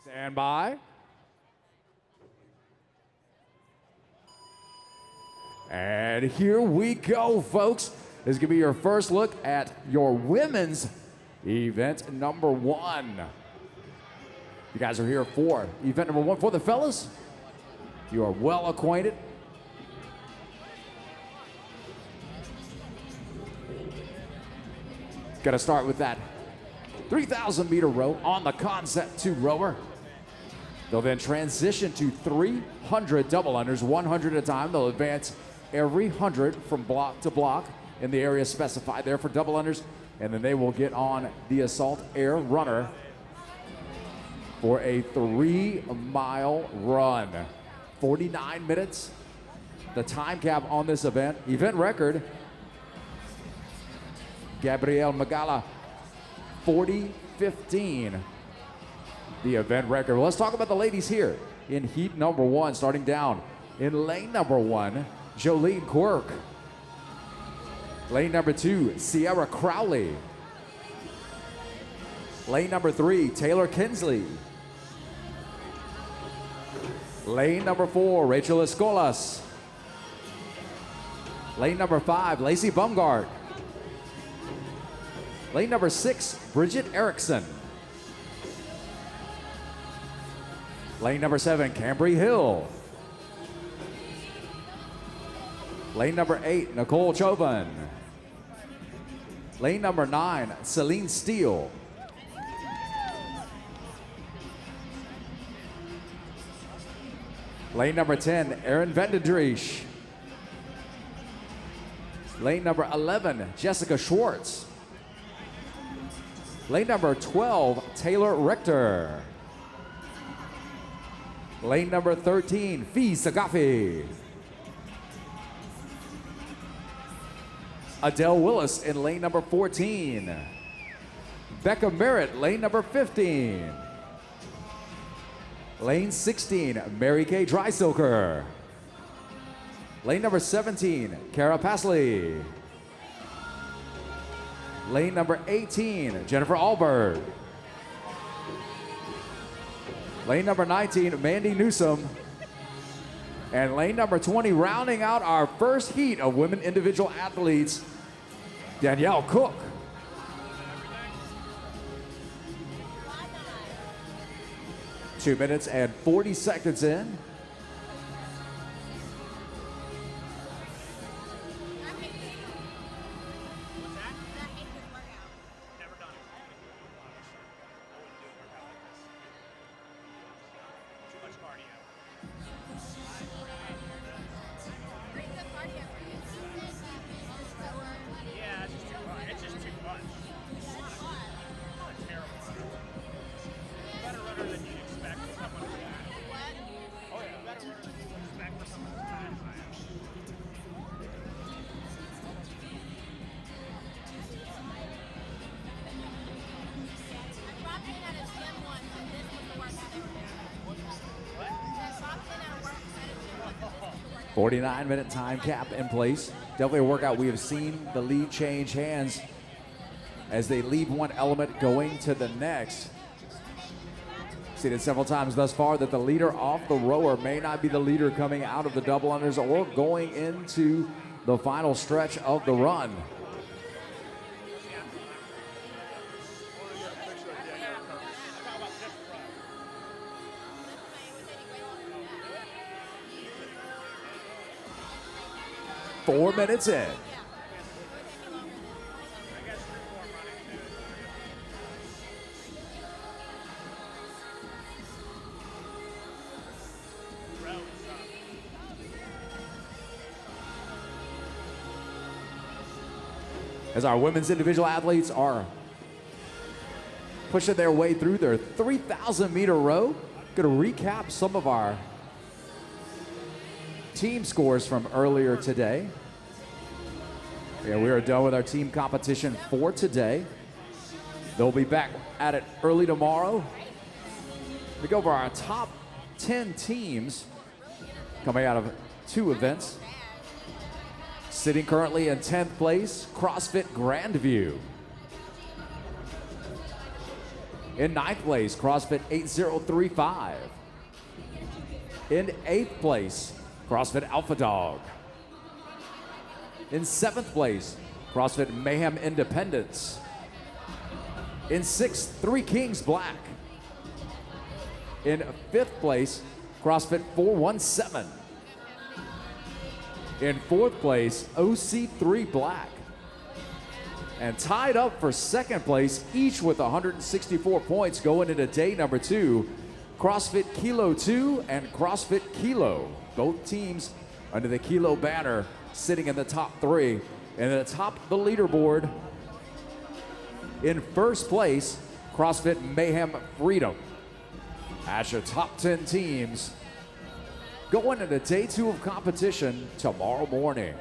Stand by. And here we go, folks. This is going to be your first look at your women's event number 1. You guys are here for event number 1 for the fellas. You are well acquainted. Got to start with that 3,000 meter row on the concept 2 rower. They'll then transition to 300 double unders, 100 at a time. They'll advance every 100 from block to block in the area specified there for double unders. And then they will get on the assault air runner for a 3-mile run. 49 minutes, the time cap on this event. Event record, Gabrielle Magala, 40:15. The event record. Well, let's talk about the ladies here in heat number 1, starting down in lane number 1, Jolene Quirk. Lane number 2, Sierra Crowley. Lane number 3, Taylor Kinsley. Lane number 4, Rachel Escolas. Lane number 5, Lacey Bumgart. Lane number 6, Bridget Erickson. Lane number 7, Cambry Hill. Lane number 8, Nicole Chauvin. Lane number 9, Celine Steele. Lane number 10, Erin Vendendriesch. Lane number 11, Jessica Schwartz. Lane number 12, Taylor Richter. Lane number 13, Fee Sagafi. Adele Willis in lane number 14. Becca Merritt, lane number 15. Lane 16, Mary Kay Drysilker. Lane number 17, Kara Pasley. Lane number 18, Jennifer Alberg. Lane number 19, Mandy Newsom. And lane number 20, rounding out our first heat of women individual athletes, Danielle Cook. Two minutes and 40 seconds in. .49-minute time cap in place. Definitely a workout. We have seen the lead change hands as they leave one element going to the next. Seen it several times thus far that the leader off the rower may not be the leader coming out of the double unders or going into the final stretch of the run. Four minutes in. As our women's individual athletes are pushing their way through their 3,000-meter row, going to recap some of our team scores from earlier today. Yeah, we are done with our team competition for today. They'll be back at it early tomorrow. We go over our top 10 teams coming out of 2 events. Sitting currently in 10th place, CrossFit Grandview. In 9th place, CrossFit 8035. In 8th place, CrossFit Alpha Dog. In 7th place, CrossFit Mayhem Independence. In 6th, Three Kings Black. In 5th place, CrossFit 417. In 4th place, OC3 Black. And tied up for 2nd place, each with 164 points going into day number 2, CrossFit Kilo 2 and CrossFit Kilo. Both teams under the Kilo banner sitting in the top 3. And at the top of the leaderboard, in 1st place, CrossFit Mayhem Freedom. As your top 10 teams going into day 2 of competition tomorrow morning.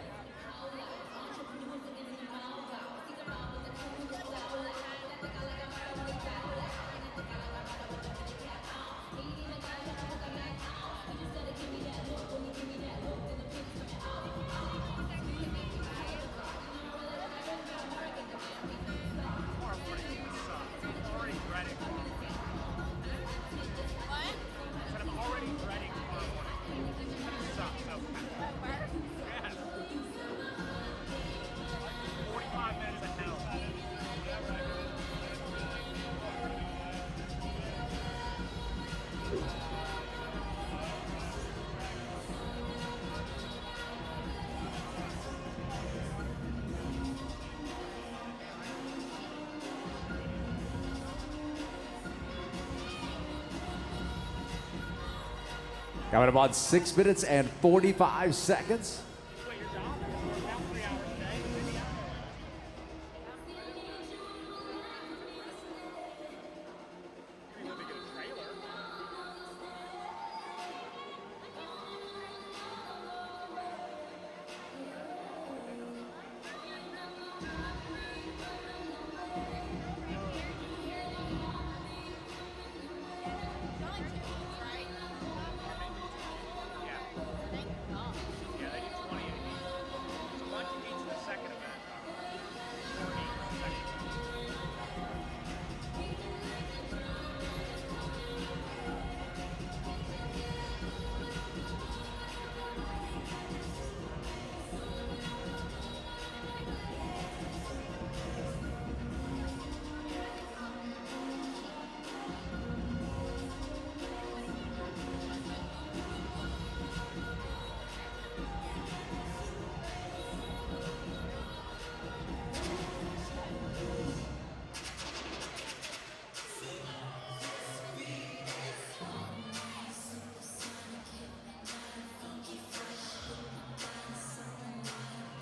Coming up on 6 minutes and 45 seconds.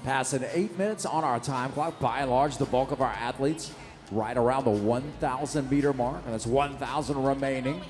Passing 8 minutes on our time clock. By and large, the bulk of our athletes right around the 1,000 meter mark, and that's 1,000 remaining.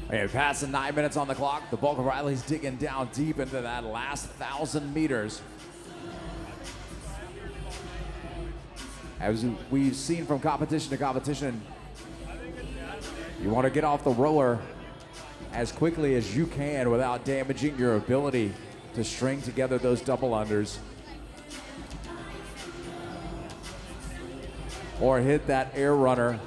Okay, passing 9 minutes on the clock. The bulk of our athletes digging down deep into that last 1,000 meters. As we've seen from competition to competition, you want to get off the roller as quickly as you can without damaging your ability to string together those double unders or hit that air runner.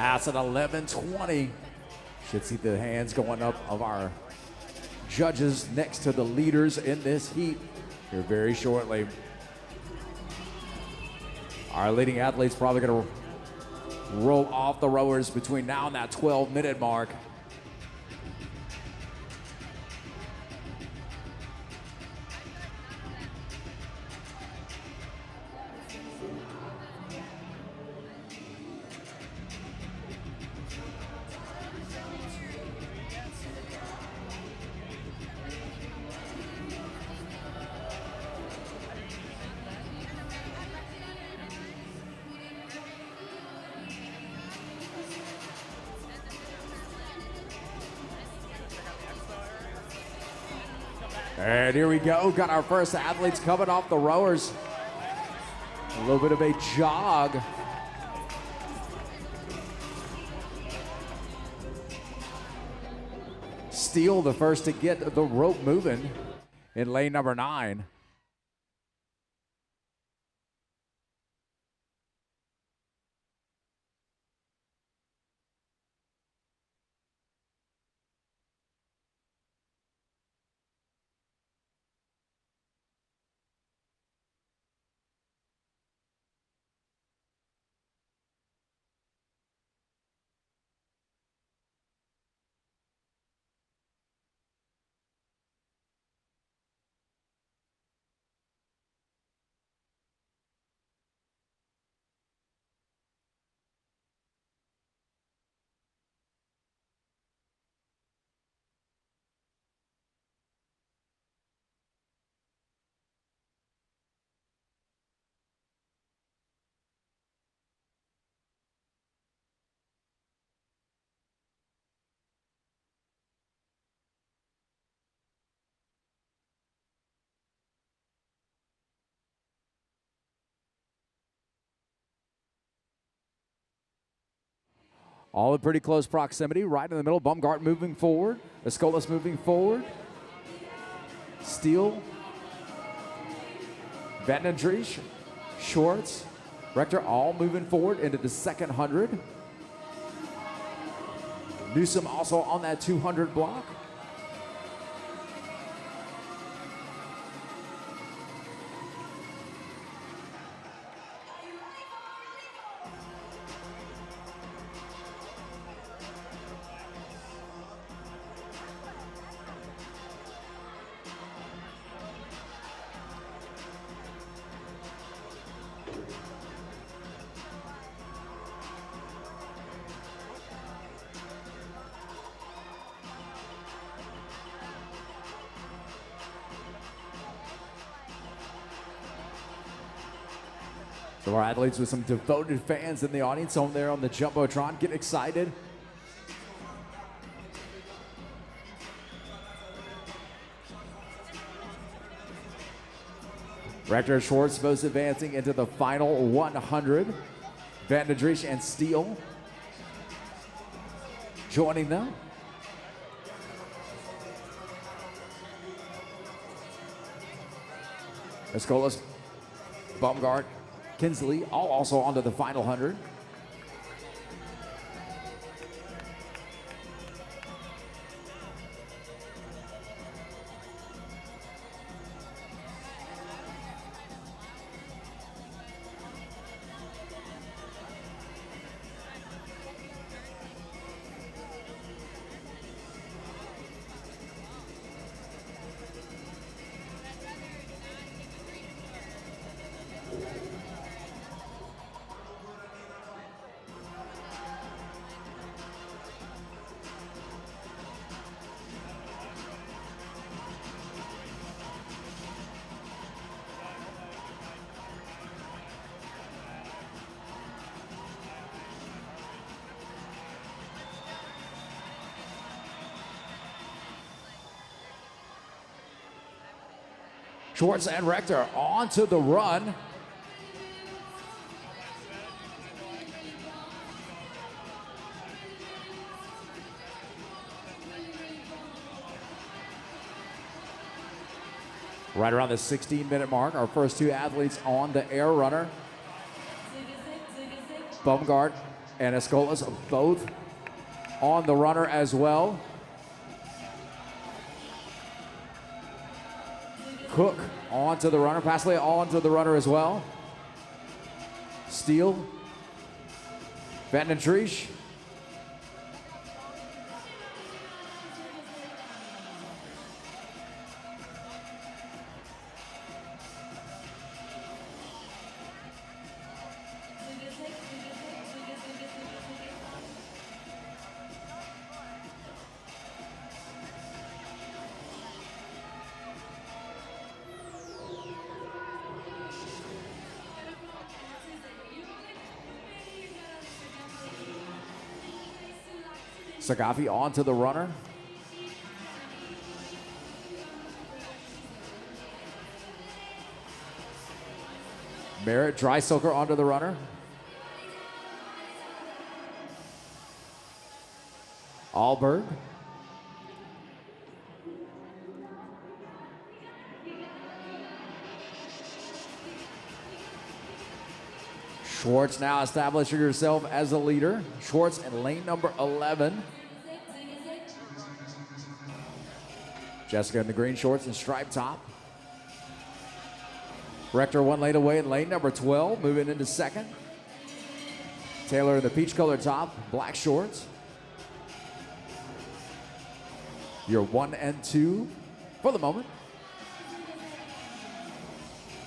Pass at 11:20. Should see the hands going up of our judges next to the leaders in this heat here very shortly. Our leading athletes probably going to roll off the rowers between now and that 12-minute mark. And here we go. Got our first athletes coming off the rowers. A little bit of a jog. Steele, the first to get the rope moving in lane number 9. All in pretty close proximity, right in the middle. Baumgart moving forward. Escolas moving forward. Steele. Vandendriech. Schwartz. Rector all moving forward into the second 100. Newsom also on that 200 block. So our athletes with some devoted fans in the audience on there on the Jumbotron. Get excited. Rector Schwartz both advancing into the final 100. Vandendriech and Steele joining them. Escolas, Baumgart, Kinsley, all also onto the final 100. Schwartz and Rector onto the run. Right around the 16-minute mark, our first two athletes on the air runner. Baumgart and Escolas both on the runner as well. Cook onto the runner. Pasley onto the runner as well. Steele. Benton and Trish. Sagafi onto the runner. Merritt, Dreisilker onto the runner. Alberg. Schwartz now establishing herself as a leader. Schwartz in lane number 11. Jessica in the green shorts and striped top. Rector one lane away in lane number 12, moving into second. Taylor in the peach colored top, black shorts. Your 1 and 2 for the moment.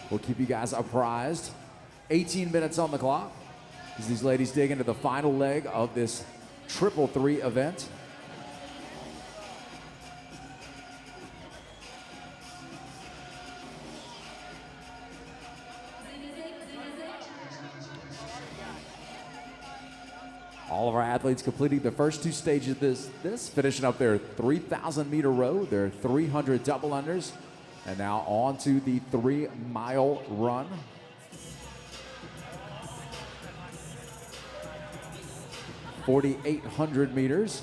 We'll keep you guys apprised. 18 minutes on the clock as these ladies dig into the final leg of this triple three event. All of our athletes completing the first two stages of this finishing up their 3,000 meter row, their 300 double unders, and now on to the 3 mile run. (4,800 meters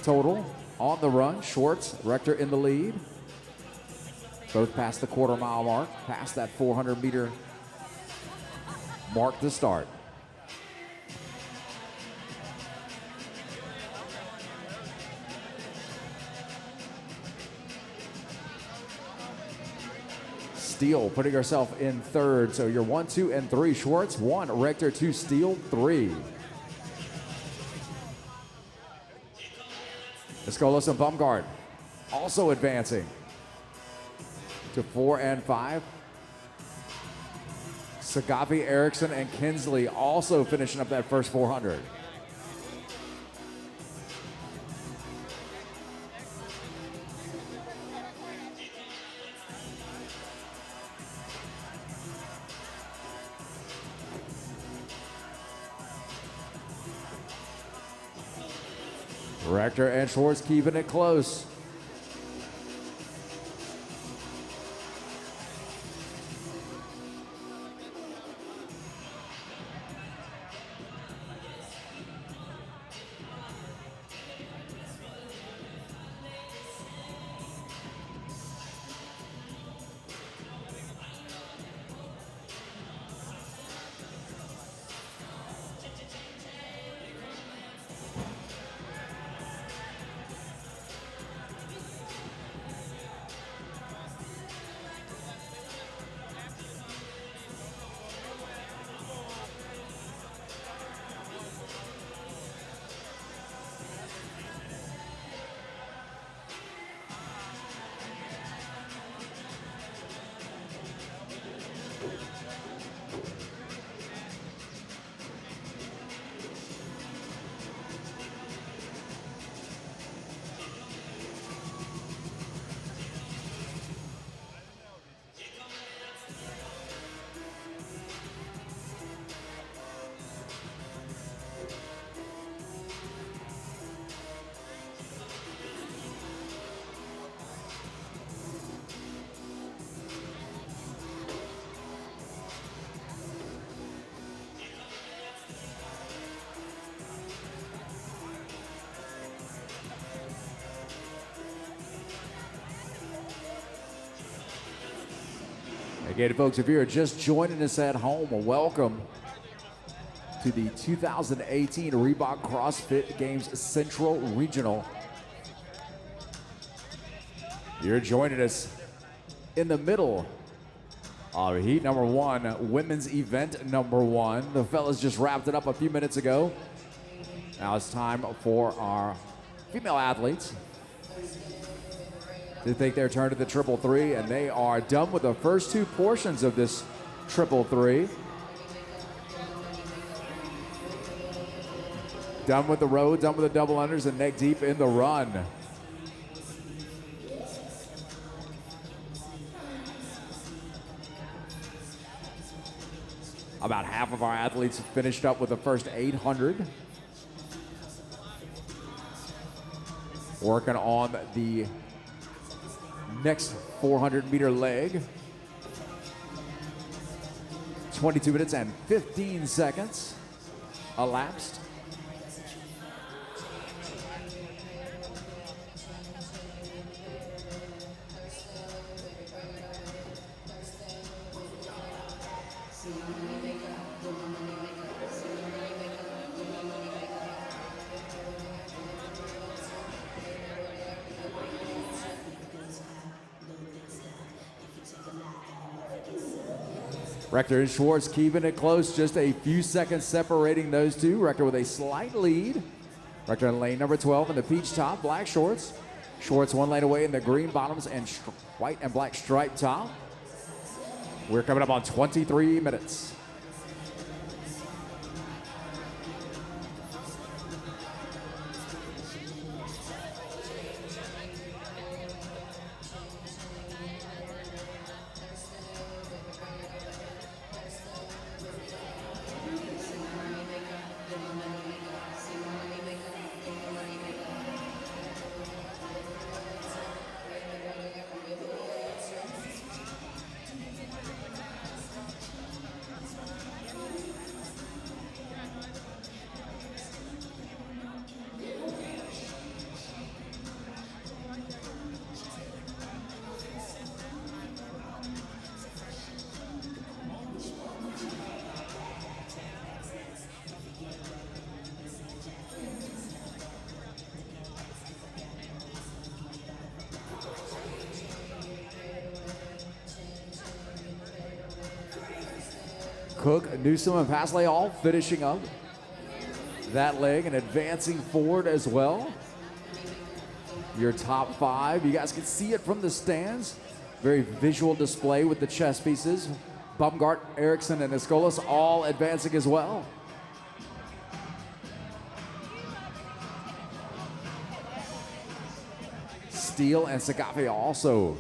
total on the run. Schwartz, Rector in the lead. Both past the quarter mile mark, past that 400 meter mark to start. Steele putting herself in third. So you're 1, 2, and 3. Schwartz 1, Rector 2, Steele 3. Escolas and Baumgart also advancing to 4 and 5. Sagapi, Erickson, and Kinsley also finishing up that first 400. Rector and Schwartz keeping it close. Again, folks, if you're just joining us at home, welcome. to the 2018 Reebok CrossFit Games Central Regional. You're joining us in the middle of heat number 1, women's event number 1. The fellas just wrapped it up a few minutes ago. Now it's time for our female athletes to take their turn to the triple three, and they are done with the first 2 portions of this triple three. Done with the row, done with the double unders, and neck deep in the run. About half of our athletes finished up with the first 800. Working on the next 400-meter leg. 22 minutes and 15 seconds elapsed. Rector and Schwartz keeping it close, just a few seconds separating those two. Rector with a slight lead. Rector in lane number 12 in the peach top, black shorts. Schwartz 1 lane away in the green bottoms and white and black striped top. We're coming up on 23 minutes. Cook, Newsom, and Pasley all finishing up that leg and advancing forward as well. Your top 5, you guys can see it from the stands. Very visual display with the chess pieces. Bumgart, Erickson, and Escolas all advancing as well. Steele and Sagafe also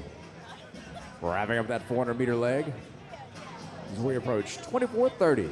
wrapping up that 400-meter leg as we approach 24:30.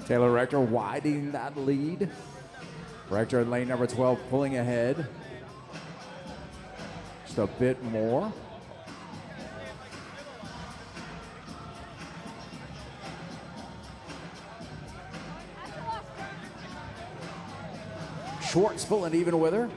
Taylor Rector widening that lead. Rector in lane number 12 pulling ahead just a bit more. Schwartz pulling even with her.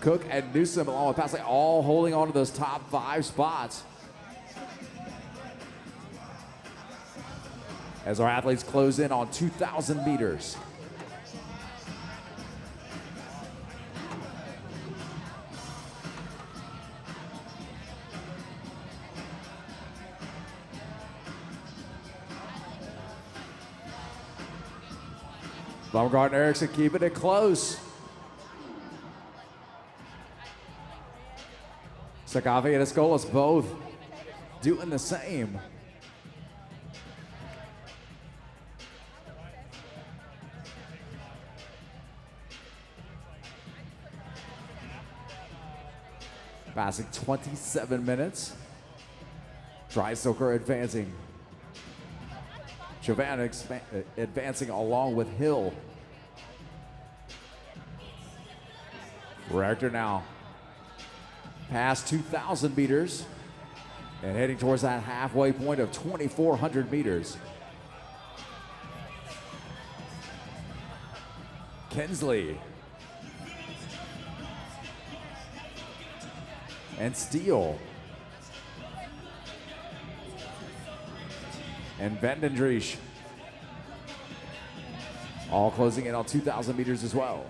Cook and Newsom along with Pasley all holding on to those top 5 spots. As our athletes close in on 2,000 meters. Baumgartner Erickson keeping it close. Sagave and Escolas both doing the same. Passing 27 minutes. Dreisilker advancing. Chauvin advancing along with Hill. Rector now past 2,000 meters and heading towards that halfway point of 2,400 meters. Kinsley and Steele and Vandendriech all closing in on 2,000 meters as well.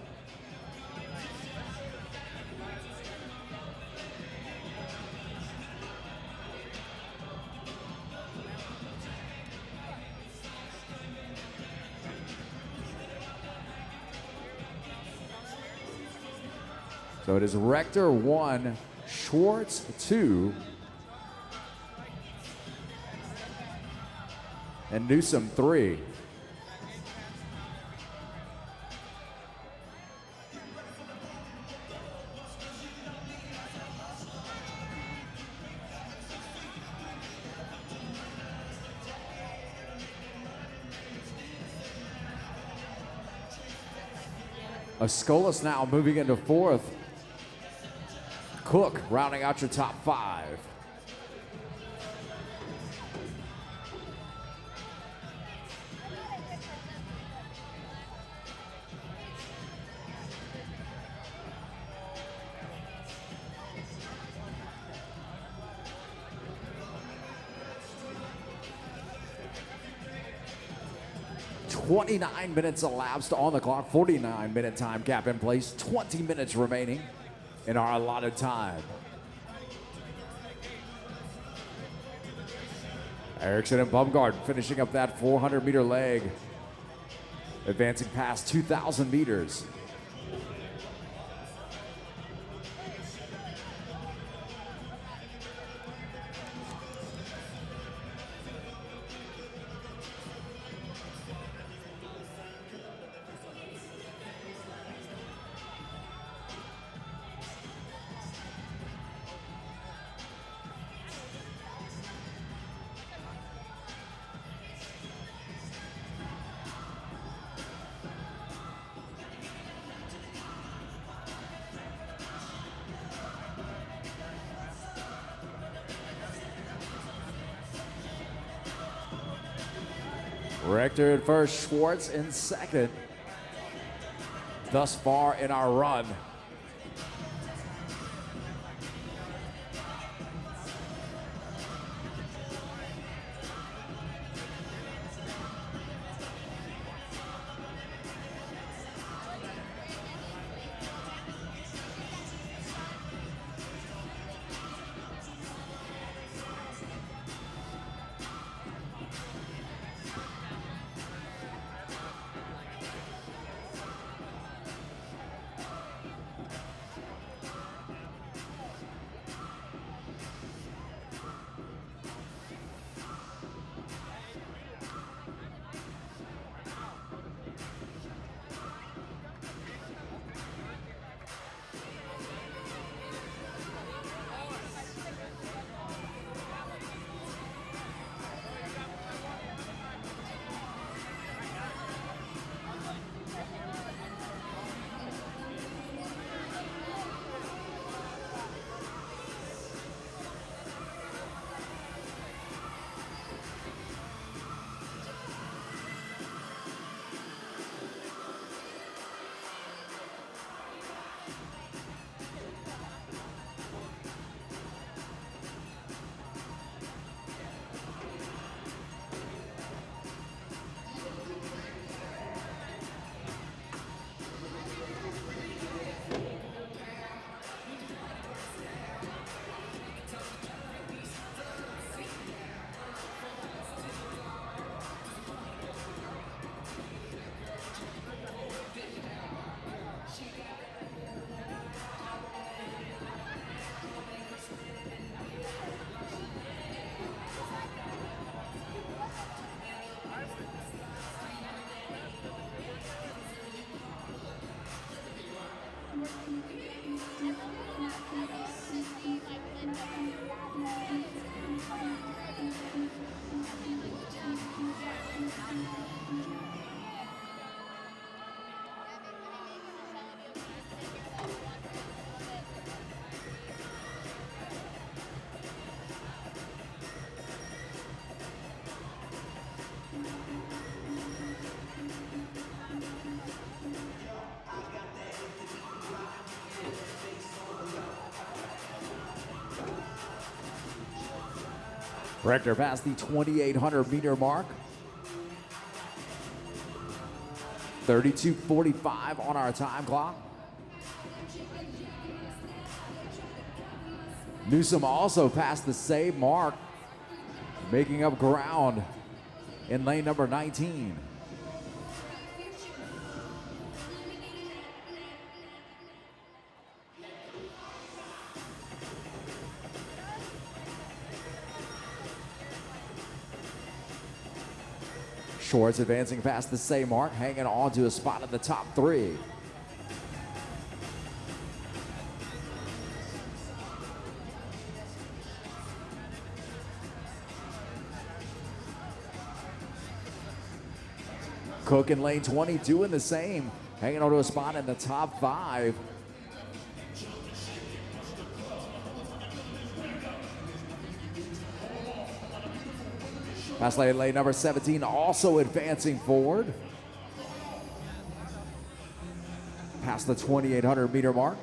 So it is Rector 1, Schwartz 2, and Newsom 3. Escolas now moving into 4th. Cook rounding out your top 5. "29 minutes elapsed on the clock, 49-minute time cap in place, 20 minutes remaining in our allotted time." Erickson and Baumgarten finishing up that 400-meter leg, advancing past 2,000 meters. Rector in first, Schwartz in second. Thus far in our run. Rector past the 2,800 meter mark. 32:45 on our time clock. Newsom also passed the same mark, making up ground in lane number 19. Schwartz advancing past the same mark, hanging on to a spot in the top three. Cook in lane 20 doing the same, hanging on to a spot in the top five. Past lane number 17 also advancing forward. Past the 2,800 meter mark.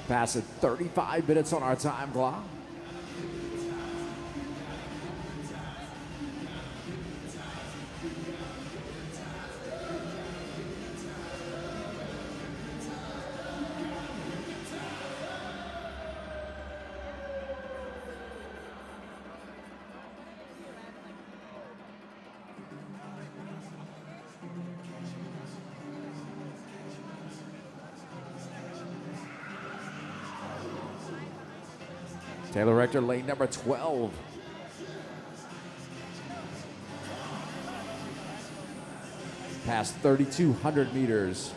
Passing 35 minutes on our time clock. Taylor Rector, lane number 12. Past 3,200 meters.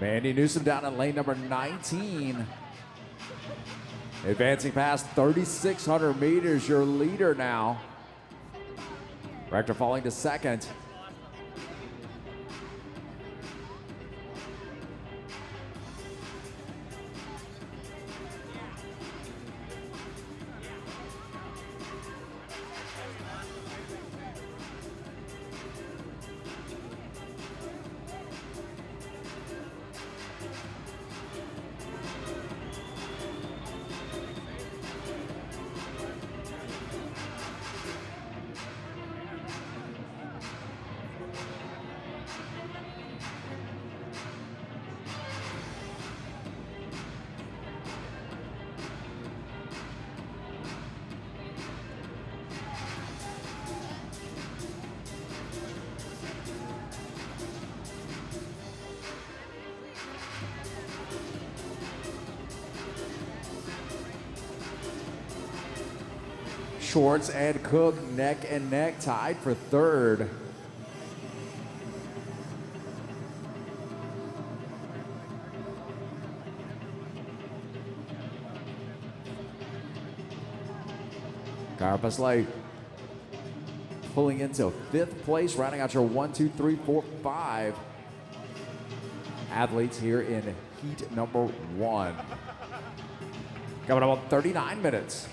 Mandy Newsom down in lane number 19. Advancing past 3,600 meters, your leader now. Rector falling to second. Schwartz and Cook neck and neck, tied for third. Karla pulling into fifth place, rounding out your 1, 2, 3, 4, 5 athletes here in heat number 1. Coming up on 39 minutes.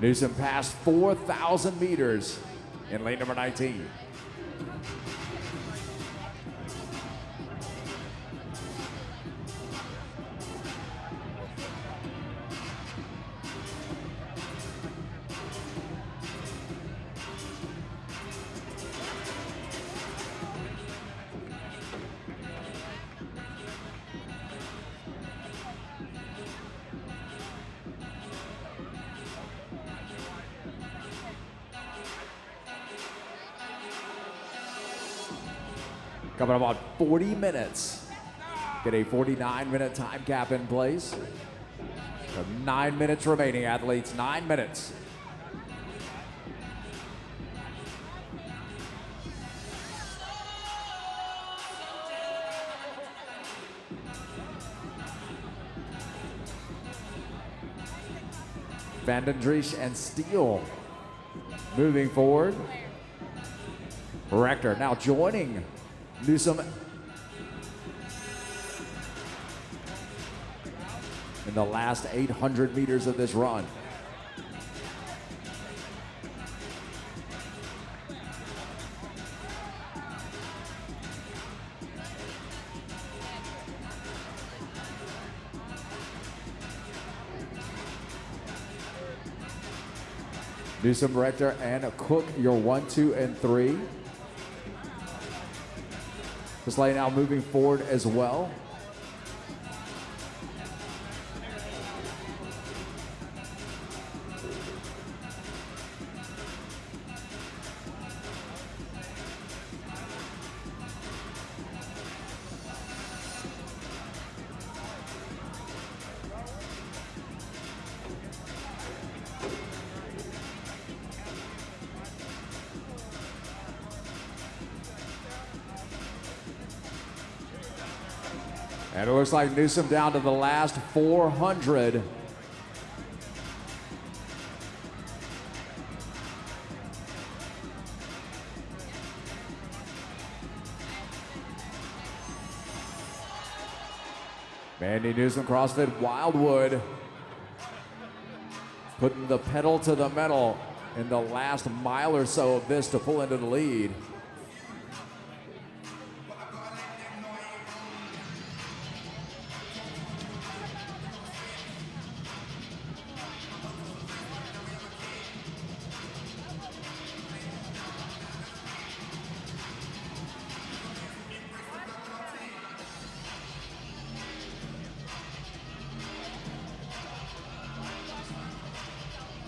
Newsom passed 4,000 meters in lane number 19. Coming up on 40 minutes. Get a 49-minute time cap in place. 9 minutes remaining, athletes. 9 minutes. Vandendriech and Steele moving forward. Rector now joining Newsom in the last 800 meters of this run. Newsom, Rector, and Cook, your 1, 2, and 3. This lane now moving forward as well. And it looks like Newsom down to the last 400. Mandy Newsom, CrossFit Wildwood, putting the pedal to the metal in the last mile or so of this to pull into the lead.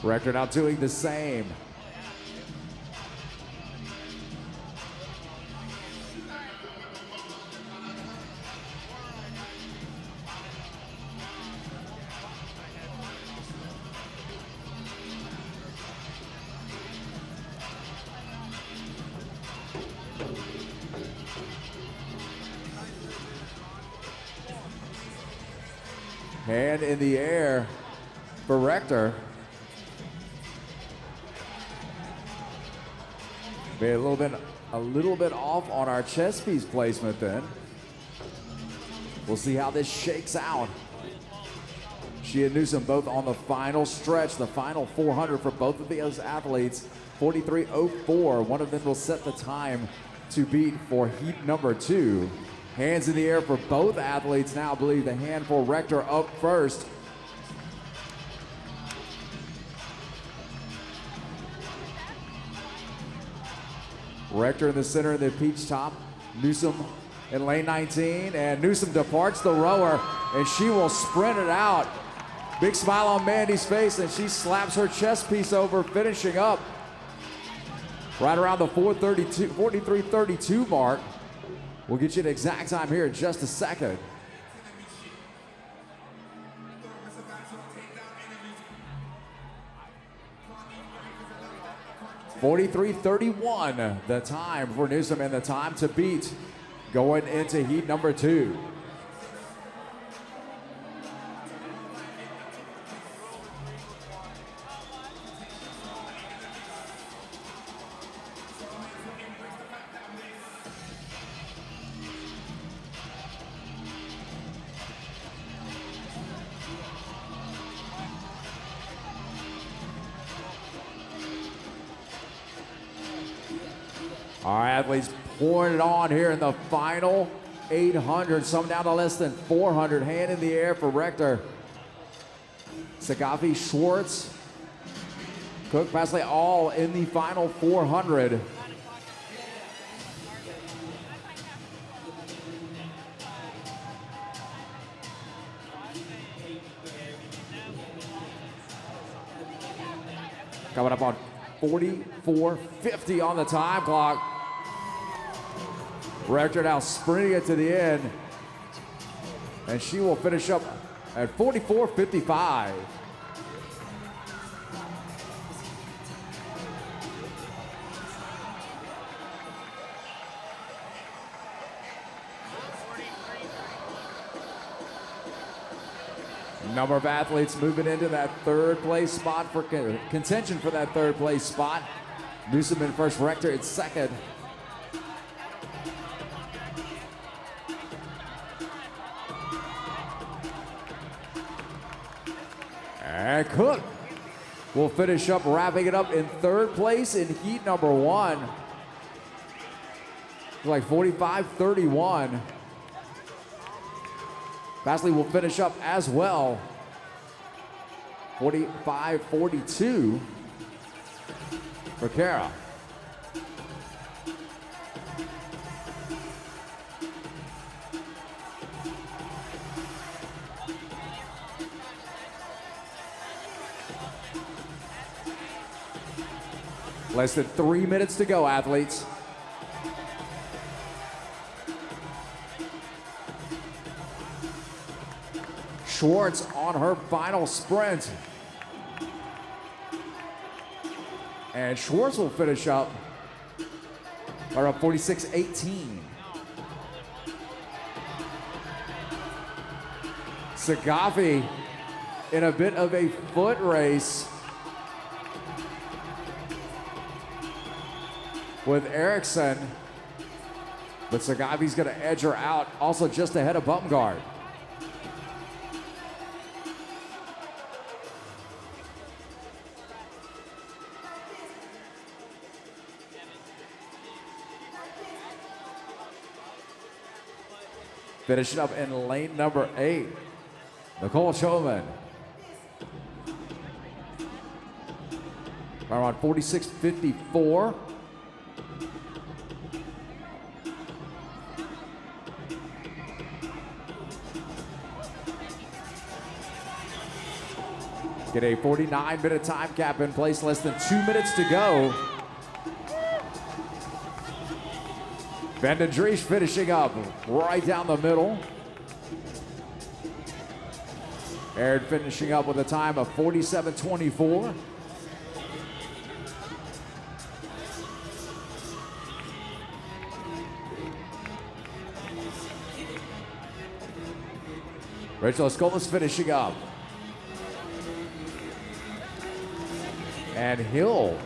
Rector now doing the same. Hand in the air for Rector. Be a little bit off on our chest piece placement then. We'll see how this shakes out. She and Newsom both on the final stretch, the final 400 for both of those athletes, 43.04. One of them will set the time to beat for heat number 2. Hands in the air for both athletes now. I believe the hand for Rector up first. Rector in the center in the peach top. Newsom in lane 19, and Newsom departs the rower, and she will sprint it out. Big smile on Mandy's face, and she slaps her chest piece over, finishing up right around the 43:32 mark. We'll get you an exact time here in just a second. .43:31, the time for Newsom and the time to beat going into heat number 2. Our athletes pouring it on here in the final 800, some down to less than 400. Hand in the air for Rector. Sagafi, Schwartz, Cook, Pasley, all in the final 400. Coming up on 44:50 on the time clock. Rector now sprinting it to the end, and she will finish up at 44:55. Number of athletes moving into that third place spot for contention for that third place spot. Newsom in first, Rector in second. And Cook will finish up, wrapping it up in third place in heat number 1. Like 45:31. Pasley will finish up as well. 45:42 for Kara. Less than 3 minutes to go, athletes. Schwartz on her final sprint. And Schwartz will finish up around 46:18. Sagafi in a bit of a foot race with Erickson, but Sagafi's gonna edge her out, also just ahead of Bumgard. Finishing up in lane number 8, Nichole Holcomb. Around 46:54. Get a 49-minute time cap in place, less than 2 minutes to go. Vandendriest finishing up right down the middle. Aaron finishing up with a time of 47:24. Rachel Escolas finishing up. And Hill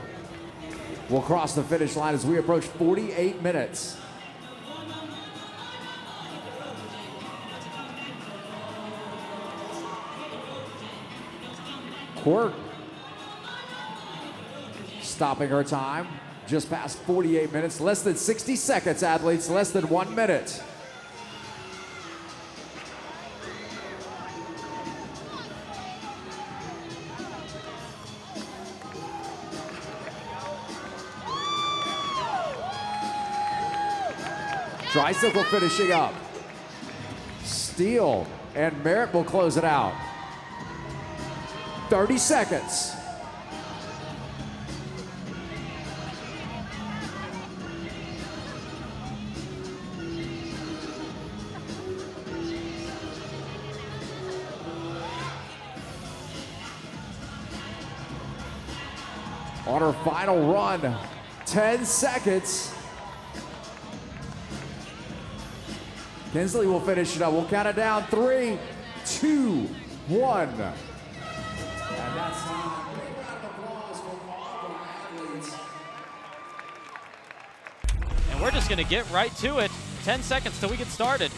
will cross the finish line as we approach 48 minutes. Quirk stopping her time just past 48 minutes, less than 60 seconds, athletes, less than 1 minute. Tricycle finishing up. Steele and Merritt will close it out. 30 seconds. On her final run, 10 seconds. Kinsley will finish it up. We'll count it down. 3, 2, 1. And that's time. Big round of applause for all the athletes. And we're just going to get right to it. 10 seconds till we get started.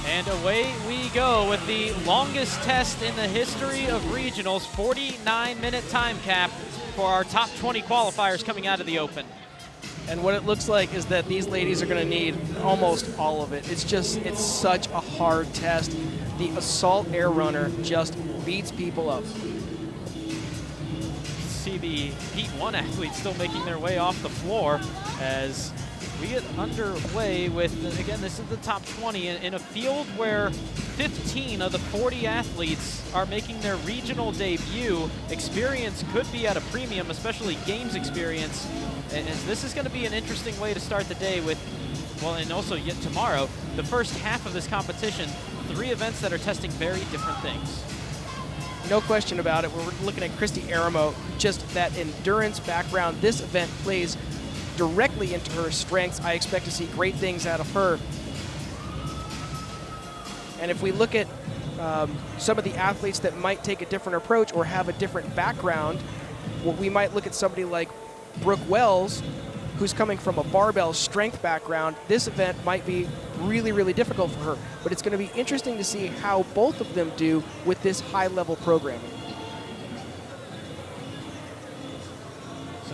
And away we go with the longest test in the history of regionals, 49-minute time cap for our top 20 qualifiers coming out of the Open. And what it looks like is that these ladies are going to need almost all of it. It's such a hard test. The assault air runner just beats people up. See the Heat 1 athletes still making their way off the floor as we get underway with, again, this is the top 20 in a field where 15 of the 40 athletes are making their regional debut. Experience could be at a premium, especially games experience. And this is going to be an interesting way to start the day with, well, and also yet tomorrow, the first half of this competition, 3 events that are testing very different things. No question about it. We're looking at Christy Aramo, just that endurance background. This event plays directly into her strengths. I expect to see great things out of her. And if we look at some of the athletes that might take a different approach or have a different background, well, we might look at somebody like Brooke Wells, who's coming from a barbell strength background. This event might be really, really difficult for her, but it's going to be interesting to see how both of them do with this high-level programming.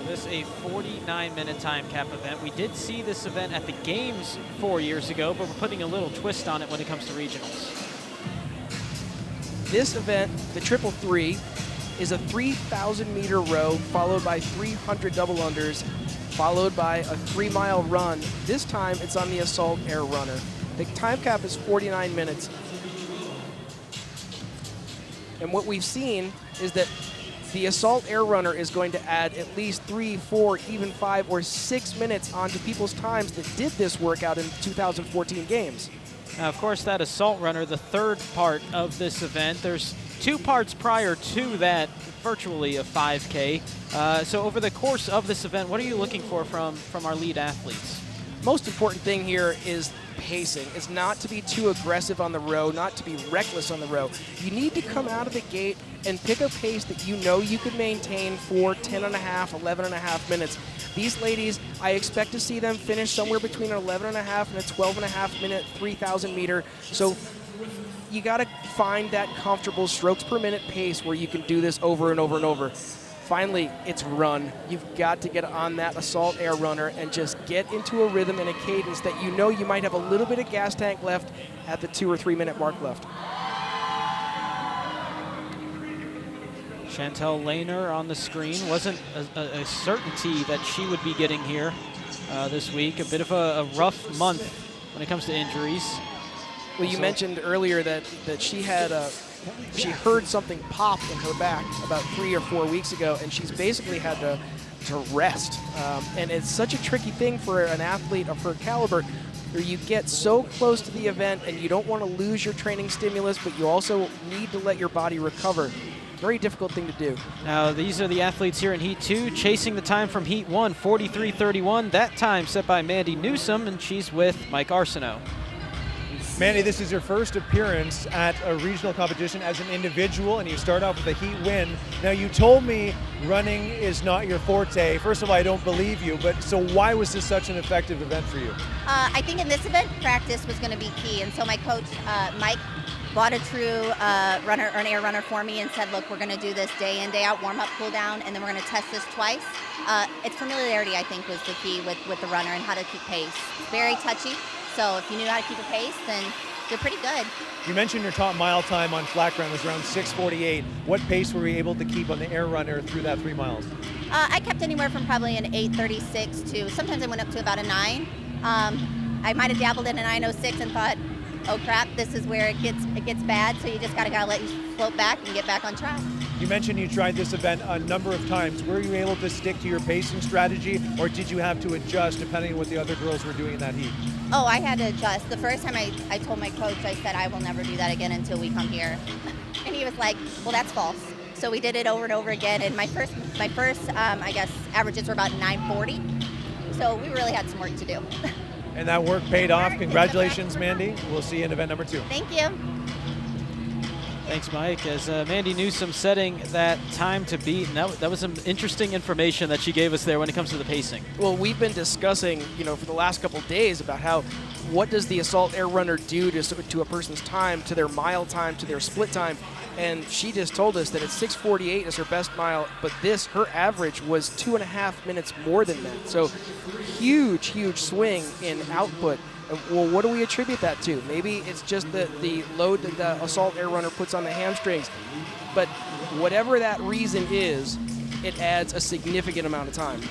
This is a 49-minute time cap event. We did see this event at the Games 4 years ago, but we're putting a little twist on it when it comes to regionals. This event, the triple three, is a 3,000-meter row followed by 300 double unders, followed by a 3-mile run. This time, it's on the assault air runner. The time cap is 49 minutes. And what we've seen is that the assault air runner is going to add at least 3, 4, even 5 or 6 minutes onto people's times that did this workout in 2014 games. Now, of course, that assault runner, the third part of this event, there's 2 parts prior to that, virtually a 5K. So over the course of this event, what are you looking for from our lead athletes? Most important thing here is pacing. It's not to be too aggressive on the row, not to be reckless on the row. You need to come out of the gate and pick a pace that you know you could maintain for 10 and a half, 11 and a half minutes. These ladies, I expect to see them finish somewhere between an 11 and a half and a 12 and a half minute 3,000 meter. So you got to find that comfortable strokes per minute pace where you can do this over and over and over. Finally, it's run. You've got to get on that assault air runner and just get into a rhythm and a cadence that you know you might have a little bit of gas tank left at the 2 or 3 minute mark left. Chantell Lehner on the screen. Wasn't a certainty that she would be getting here this week. A bit of a rough month when it comes to injuries. Well, you mentioned earlier that she had she heard something pop in her back about 3 or 4 weeks ago, and she's basically had to rest. And it's such a tricky thing for an athlete of her caliber, where you get so close to the event and you don't want to lose your training stimulus, but you also need to let your body recover. Very difficult thing to do. Now, these are the athletes here in Heat 2, chasing the time from Heat 1, 43:31. That time set by Mandy Newsom, and she's with Mike Arsenault. Mandy, this is your first appearance at a regional competition as an individual, and you start off with a heat win. Now, you told me running is not your forte. First of all, I don't believe you, but so why was this such an effective event for you? I think in this event, practice was going to be key, and so my coach, Mike, bought a true runner, or an air runner for me and said, look, we're going to do this day in, day out, warm up, cool down, and then we're going to test this twice. Its familiarity, I think, was the key with the runner and how to keep pace. It's very touchy. So if you knew how to keep a pace, then you're pretty good. You mentioned your top mile time on flat ground was around 6:48. What pace were you able to keep on the air runner through that 3 miles? I kept anywhere from probably an 8:36 to sometimes I went up to about a 9. I might have dabbled in a 906 and thought, oh crap, this is where it gets bad. So you just gotta let you float back and get back on track. You mentioned you tried this event a number of times. Were you able to stick to your pacing strategy, or did you have to adjust depending on what the other girls were doing in that heat? Oh, I had to adjust. The first time I told my coach, I said, I will never do that again until we come here. And he was like, well, that's false. So we did it over and over again. And my first I guess, averages were about 940. So we really had some work to do. And that work paid off. Congratulations, Mandy. We'll see you in event number 2. Thank you. Thanks, Mike. As Mandy Newsom setting that time to beat, and that was some interesting information that she gave us there when it comes to the pacing. Well, we've been discussing, for the last couple of days about what does the assault air runner do to a person's time, to their mile time, to their split time, and she just told us that it's 6:48 is her best mile, but her average was 2.5 minutes more than that. So huge swing in output. Well, what do we attribute that to? Maybe it's just the load that the assault air runner puts on the hamstrings. But whatever that reason is, it adds a significant amount of time.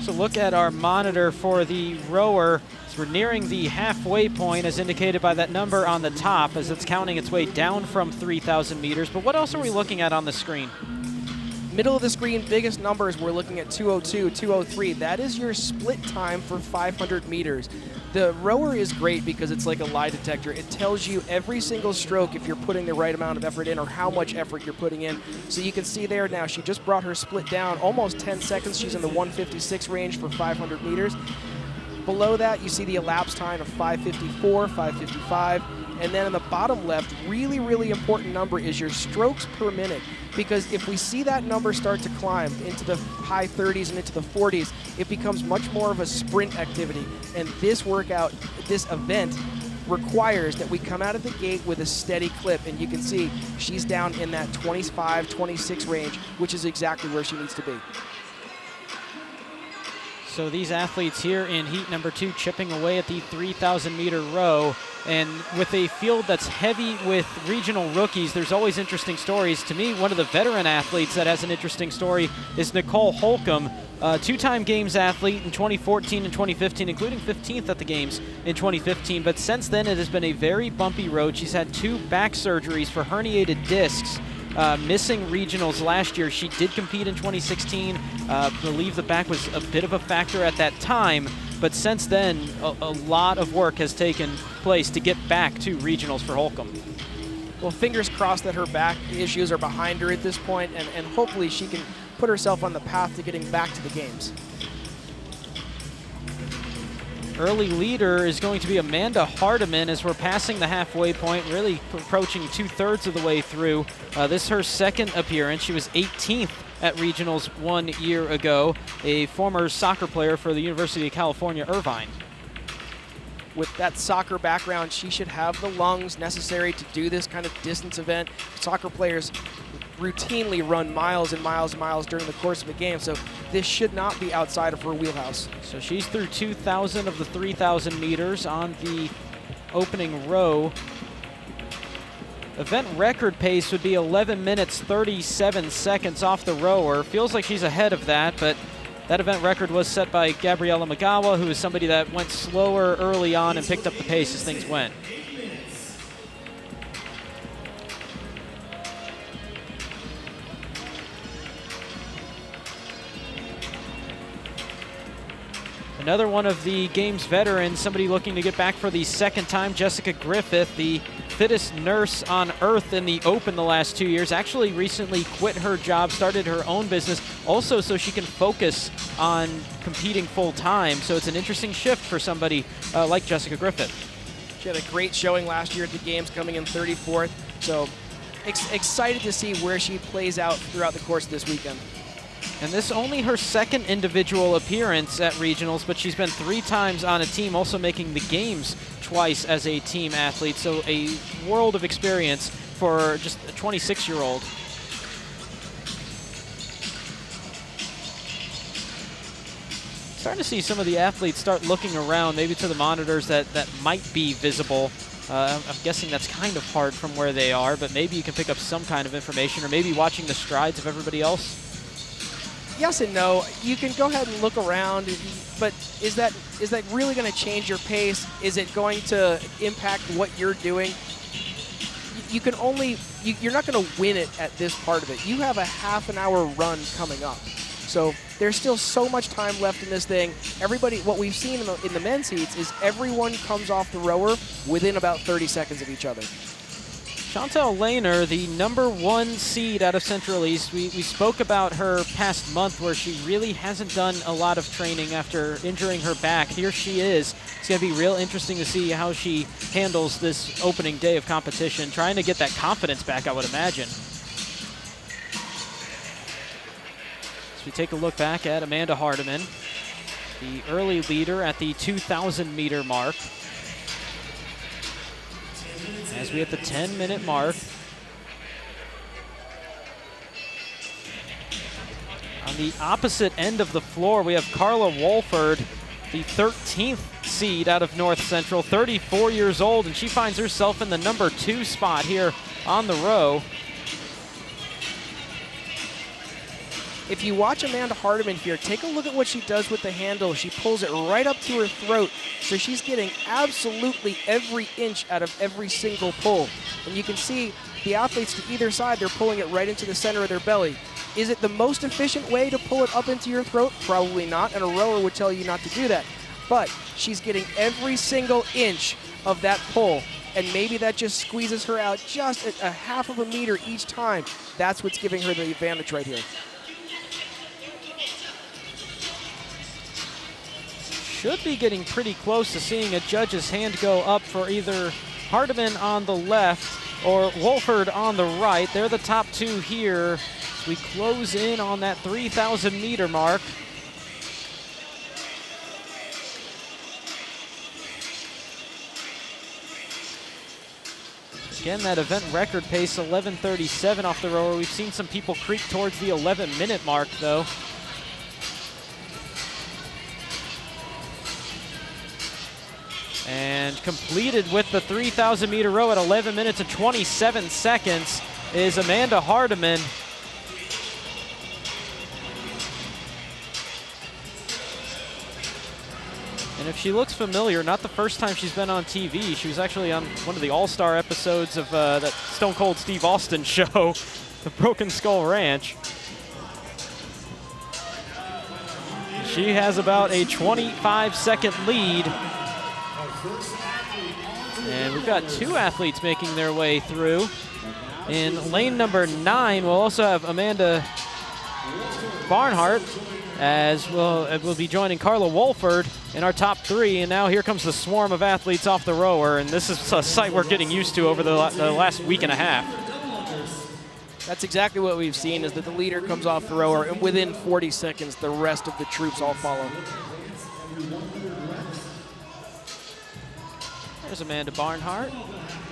So look at our monitor for the rower. So we're nearing the halfway point as indicated by that number on the top as it's counting its way down from 3,000 meters. But what else are we looking at on the screen? Middle of the screen, biggest numbers, we're looking at 2:02, 2:03. That is your split time for 500 meters. The rower is great because it's like a lie detector. It tells you every single stroke if you're putting the right amount of effort in or how much effort you're putting in. So you can see there now, she just brought her split down almost 10 seconds. She's in the 156 range for 500 meters. Below that, you see the elapsed time of 5:54, 5:55. And then on the bottom left, really important number is your strokes per minute. Because if we see that number start to climb into the high 30s and into the 40s, it becomes much more of a sprint activity. And this event requires that we come out of the gate with a steady clip. And you can see she's down in that 25, 26 range, which is exactly where she needs to be. So these athletes here in heat number 2 chipping away at the 3,000 meter row. And with a field that's heavy with regional rookies, there's always interesting stories. To me, one of the veteran athletes that has an interesting story is Nichole Holcomb, two-time Games athlete in 2014 and 2015, including 15th at the Games in 2015. But since then, it has been a very bumpy road. She's had 2 back surgeries for herniated discs. Missing regionals last year. She did compete in 2016. Believe the back was a bit of a factor at that time, but since then, a lot of work has taken place to get back to regionals for Holcomb. Well, fingers crossed that her back issues are behind her at this point, and hopefully she can put herself on the path to getting back to the Games. Early leader is going to be Amanda Hardiman as we're passing the halfway point, really approaching 2/3 of the way through. This is her second appearance. She was 18th at regionals 1 year ago, a former soccer player for the University of California, Irvine. With that soccer background, she should have the lungs necessary to do this kind of distance event. Soccer players routinely run miles and miles and miles during the course of a game, so this should not be outside of her wheelhouse. So she's through 2,000 of the 3,000 meters on the opening row. Event record pace would be 11 minutes 37 seconds off the rower. Feels like she's ahead of that, but that event record was set by Gabriella Magawa, who is somebody that went slower early on and picked up the pace as things went. Another one of the Games veterans, somebody looking to get back for the second time, Jessica Griffith, the fittest nurse on earth in the Open the last 2 years, actually recently quit her job, started her own business, also so she can focus on competing full time. So it's an interesting shift for somebody like Jessica Griffith. She had a great showing last year at the Games, coming in 34th. So excited to see where she plays out throughout the course of this weekend. And this only her second individual appearance at regionals, but she's been 3 times on a team, also making the Games twice as a team athlete. So a world of experience for just a 26-year-old. Starting to see some of the athletes start looking around, maybe to the monitors that might be visible. I'm guessing that's kind of hard from where they are, but maybe you can pick up some kind of information, or maybe watching the strides of everybody else. yes and no. You can go ahead and look around, but is that really going to change your pace? Is it going to impact what you're doing? You can only, you're not going to win it at this part of it. You have a half an hour run coming up. So there's still so much time left in this thing. Everybody, what we've seen in the men's heats is everyone comes off the rower within about 30 seconds of each other. Chantal Lehner, the #1 seed out of Central East. We spoke about her past month where she really hasn't done a lot of training after injuring her back. Here she is. It's going to be real interesting to see how she handles this opening day of competition, trying to get that confidence back, I would imagine. As we take a look back at Amanda Hardiman, the early leader at the 2,000-meter mark. As we hit the 10-minute mark. On the opposite end of the floor, we have Karla Walford, the 13th seed out of North Central, 34 years old, and she finds herself in the #2 spot here on the row. If you watch Amanda Hardiman here, take a look at what she does with the handle. She pulls it right up to her throat, so she's getting absolutely every inch out of every single pull. And you can see the athletes to either side, they're pulling it right into the center of their belly. Is it the most efficient way to pull it up into your throat? Probably not, and a rower would tell you not to do that. But she's getting every single inch of that pull, and maybe that just squeezes her out just a half of a meter each time. That's what's giving her the advantage right here. Should be getting pretty close to seeing a judge's hand go up for either Hardiman on the left or Walford on the right. They're the top two here. We close in on that 3,000-meter mark. Again, that event record pace, 11:37 off the rower. We've seen some people creep towards the 11-minute mark, though. And completed with the 3,000-meter row at 11 minutes and 27 seconds is Amanda Hardiman. And if she looks familiar, not the first time she's been on TV. She was actually on one of the all-star episodes of that Stone Cold Steve Austin show, the Broken Skull Ranch. She has about a 25-second lead. And we've got two athletes making their way through. In lane number 9, we'll also have Amanda Barnhart, as we'll be joining Karla Walford in our top 3. And now here comes the swarm of athletes off the rower, and this is a sight we're getting used to over the last week and a half. That's exactly what we've seen, is that the leader comes off the rower, and within 40 seconds, the rest of the troops all follow. There's Amanda Barnhart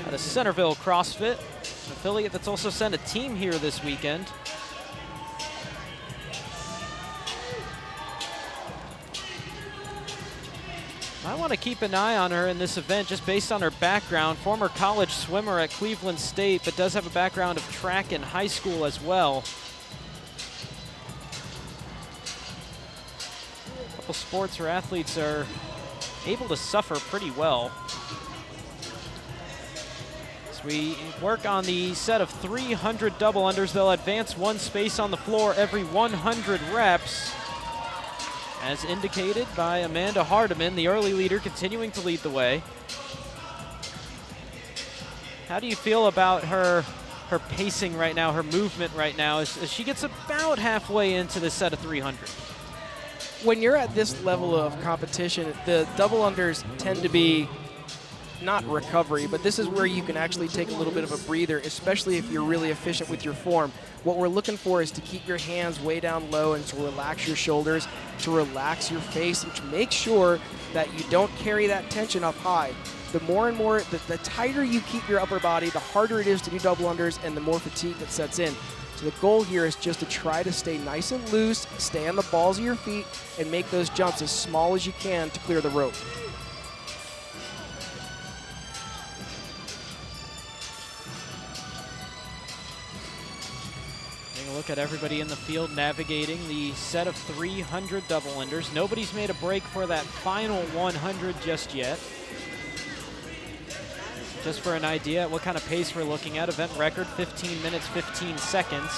out of Centerville CrossFit, an affiliate that's also sent a team here this weekend. I want to keep an eye on her in this event just based on her background. Former college swimmer at Cleveland State, but does have a background of track in high school as well. A couple sports where athletes are able to suffer pretty well. As we work on the set of 300 double unders, they'll advance one space on the floor every 100 reps. As indicated by Amanda Hardiman, the early leader, continuing to lead the way. How do you feel about her pacing right now, her movement right now, as she gets about halfway into the set of 300? When you're at this level of competition, the double unders tend to be not recovery, but this is where you can actually take a little bit of a breather, especially if you're really efficient with your form. What we're looking for is to keep your hands way down low and to relax your shoulders, to relax your face, and to make sure that you don't carry that tension up high. The more and more, the tighter you keep your upper body, the harder it is to do double unders and the more fatigue that sets in. So the goal here is just to try to stay nice and loose, stay on the balls of your feet, and make those jumps as small as you can to clear the rope. A a look at everybody in the field navigating the set of 300 double unders. Nobody's made a break for that final 100 just yet. Just for an idea what kind of pace we're looking at, event record 15 minutes, 15 seconds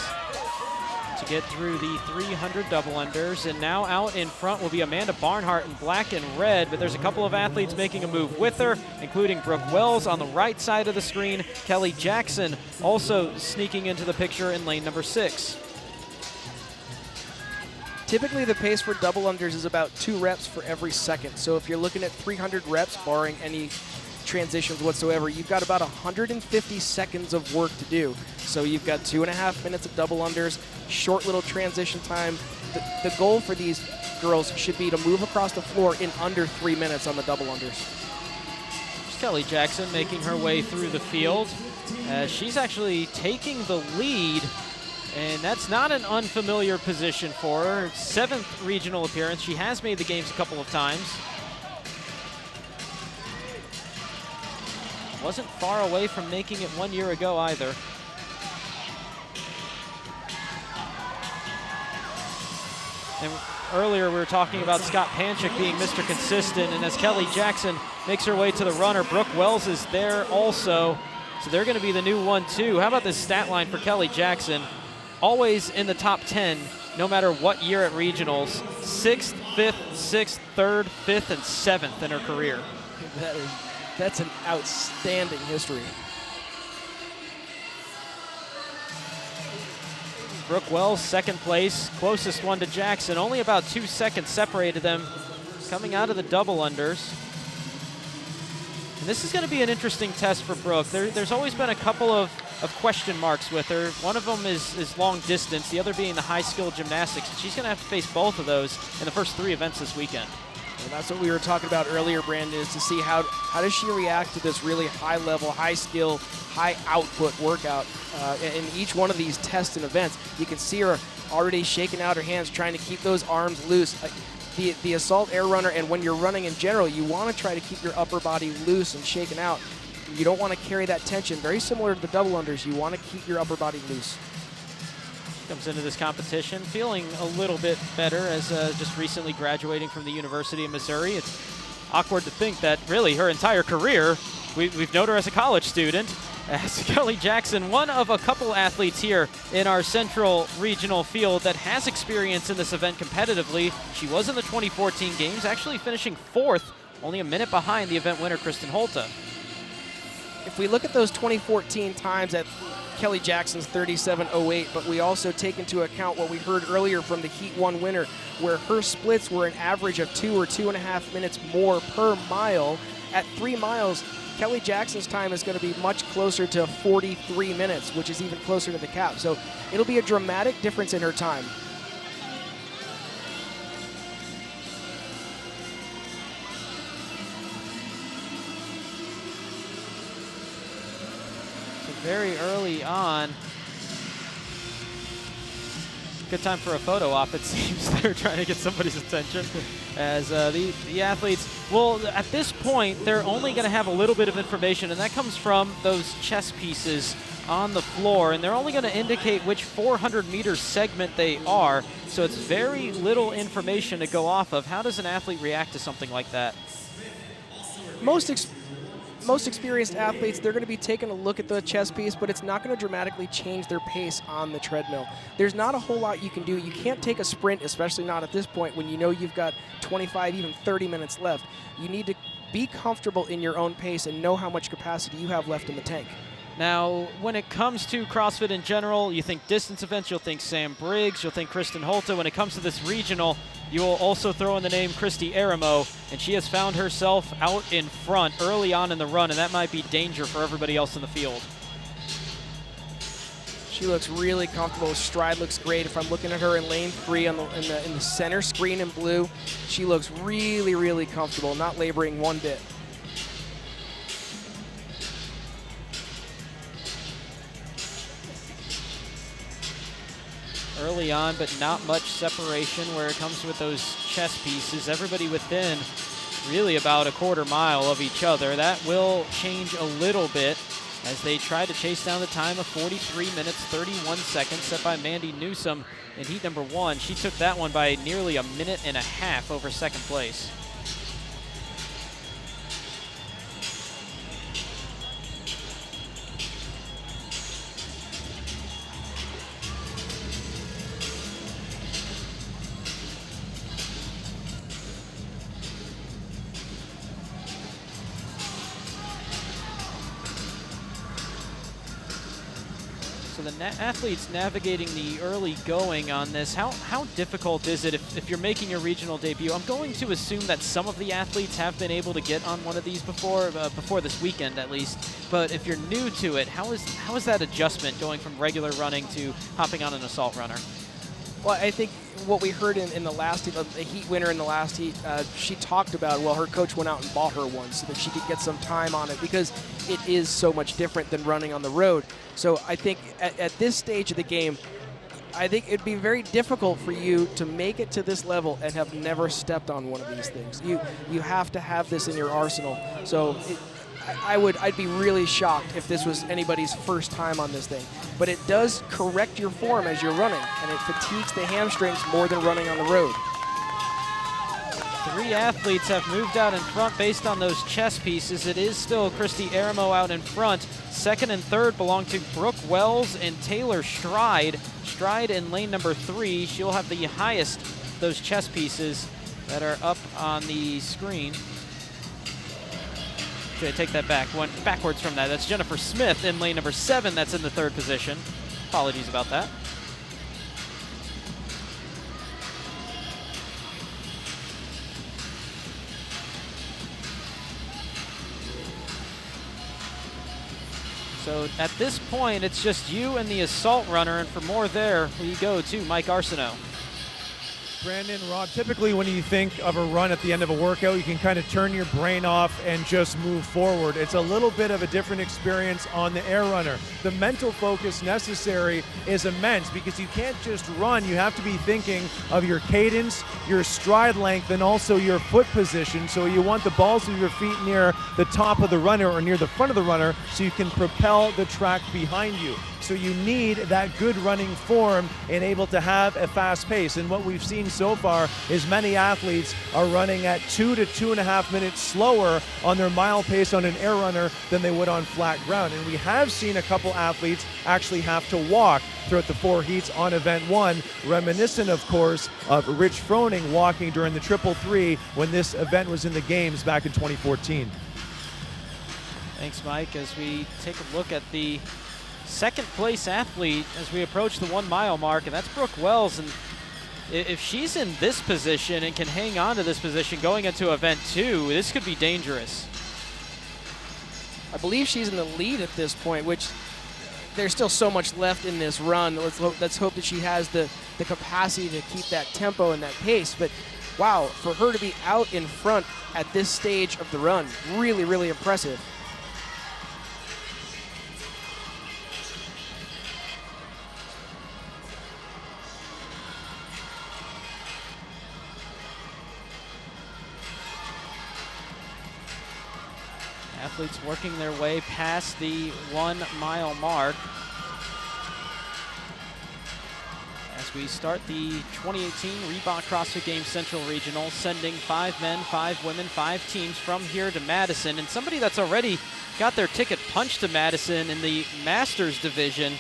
to get through the 300 double unders. And now out in front will be Amanda Barnhart in black and red, but there's a couple of athletes making a move with her, including Brooke Wells on the right side of the screen. Kelly Jackson also sneaking into the picture in lane number 6. Typically, the pace for double unders is about 2 reps for every second. So if you're looking at 300 reps, barring any transitions whatsoever, you've got about 150 seconds of work to do. So you've got 2.5 minutes of double unders, short little transition time. The goal for these girls should be to move across the floor in under 3 minutes on the double unders. Kelly Jackson making her way through the field. She's actually taking the lead, and that's not an unfamiliar position for her. 7th regional appearance. She has made the games a couple of times. Wasn't far away from making it 1 year ago either. And earlier we were talking about Scott Panchik being Mr. Consistent, and as Kelly Jackson makes her way to the runner, Brooke Wells is there also. So they're going to be the new 1-2. How about this stat line for Kelly Jackson? Always in the top 10, no matter what year at regionals. 6th, 5th, 6th, 3rd, 5th, and 7th in her career. That's an outstanding history. Brooke Wells, 2nd place, closest one to Jackson. Only about 2 seconds separated them coming out of the double unders. And this is going to be an interesting test for Brooke. There's always been a couple of question marks with her. One of them is long distance, the other being the high skill gymnastics. And she's going to have to face both of those in the first 3 events this weekend. And that's what we were talking about earlier, Brandon, is to see how does she react to this really high level, high skill, high output workout. In each one of these tests and events, you can see her already shaking out her hands, trying to keep those arms loose. The assault air runner, and when you're running in general, you want to try to keep your upper body loose and shaken out. You don't want to carry that tension. Very similar to the double unders, you want to keep your upper body loose. Comes into this competition feeling a little bit better as just recently graduating from the University of Missouri. It's awkward to think that really her entire career, we've known her as a college student. As Kelly Jackson, one of a couple athletes here in our central regional field that has experience in this event competitively. She was in the 2014 games, actually finishing 4th, only a minute behind the event winner, Kristen Holta. If we look at those 2014 times at Kelly Jackson's 37.08, but we also take into account what we heard earlier from the Heat 1 winner, where her splits were an average of 2 or 2.5 minutes more per mile. At 3 miles, Kelly Jackson's time is going to be much closer to 43 minutes, which is even closer to the cap. So it'll be a dramatic difference in her time. Very early on. Good time for a photo op, it seems. They're trying to get somebody's attention. As the athletes, well, at this point, they're only going to have a little bit of information, and that comes from those chess pieces on the floor, and they're only going to indicate which 400-meter segment they are, so it's very little information to go off of. How does an athlete react to something like that? Most experienced athletes, they're going to be taking a look at the chess piece, but it's not going to dramatically change their pace on the treadmill. There's not a whole lot you can do. You can't take a sprint, especially not at this point when you know you've got 25, even 30 minutes left. You need to be comfortable in your own pace and know how much capacity you have left in the tank. Now, when it comes to CrossFit in general, you think distance events, you'll think Sam Briggs, you'll think Kristen Holta. When it comes to this regional, you will also throw in the name Christy Aramo, and she has found herself out in front early on in the run, and that might be danger for everybody else in the field. She looks really comfortable. Stride looks great. If I'm looking at her in lane 3 in the center screen in blue, she looks really, really comfortable, not laboring one bit. Early on, but not much separation where it comes with those chess pieces. Everybody within really about a quarter mile of each other. That will change a little bit as they try to chase down the time of 43 minutes, 31 seconds set by Mandy Newsome in heat number 1. She took that one by nearly a minute and a half over second place. Athletes navigating the early going on this, how difficult is it if you're making your regional debut? I'm going to assume that some of the athletes have been able to get on one of these before this weekend at least, but if you're new to it, how is that adjustment going from regular running to hopping on an assault runner? Well, I think what we heard in the last heat, the heat winner in the last heat, she talked about, well, her coach went out and bought her one so that she could get some time on it because it is so much different than running on the road. So I think at this stage of the game, I think it'd be very difficult for you to make it to this level and have never stepped on one of these things. You have to have this in your arsenal. So I'd be really shocked if this was anybody's first time on this thing. But it does correct your form as you're running, and it fatigues the hamstrings more than running on the road. 3 athletes have moved out in front based on those chess pieces. It is still Christy Aramo out in front. Second and third belong to Brooke Wells and Taylor Stride. Stride in lane number 3. She'll have the highest of those chess pieces that are up on the screen. Okay, take that back. Went backwards from that. That's Jennifer Smith in lane number 7. That's in the 3rd position. Apologies about that. So at this point, it's just you and the assault runner, and for more there, we go to Mike Arsenault. Brandon, Rob, typically when you think of a run at the end of a workout, you can kind of turn your brain off and just move forward. It's a little bit of a different experience on the air runner. The mental focus necessary is immense because you can't just run. You have to be thinking of your cadence, your stride length, and also your foot position. So you want the balls of your feet near the top of the runner or near the front of the runner so you can propel the track behind you. So you need that good running form and able to have a fast pace. And what we've seen so far is many athletes are running at 2 to 2.5 minutes slower on their mile pace on an air runner than they would on flat ground. And we have seen a couple athletes actually have to walk throughout the 4 heats on event 1, reminiscent, of course, of Rich Froning walking during the 333 when this event was in the games back in 2014. Thanks, Mike. As we take a look at the second place athlete as we approach the 1 mile mark, and that's Brooke Wells. And if she's in this position and can hang on to this position going into event 2, this could be dangerous. I believe she's in the lead at this point, which there's still so much left in this run. Let's hope that she has the capacity to keep that tempo and that pace. But wow, for her to be out in front at this stage of the run, really, really impressive. Athletes working their way past the 1 mile mark as we start the 2018 Reebok CrossFit Games Central Regional, sending 5 men, 5 women, 5 teams from here to Madison. And somebody that's already got their ticket punched to Madison in the Masters division,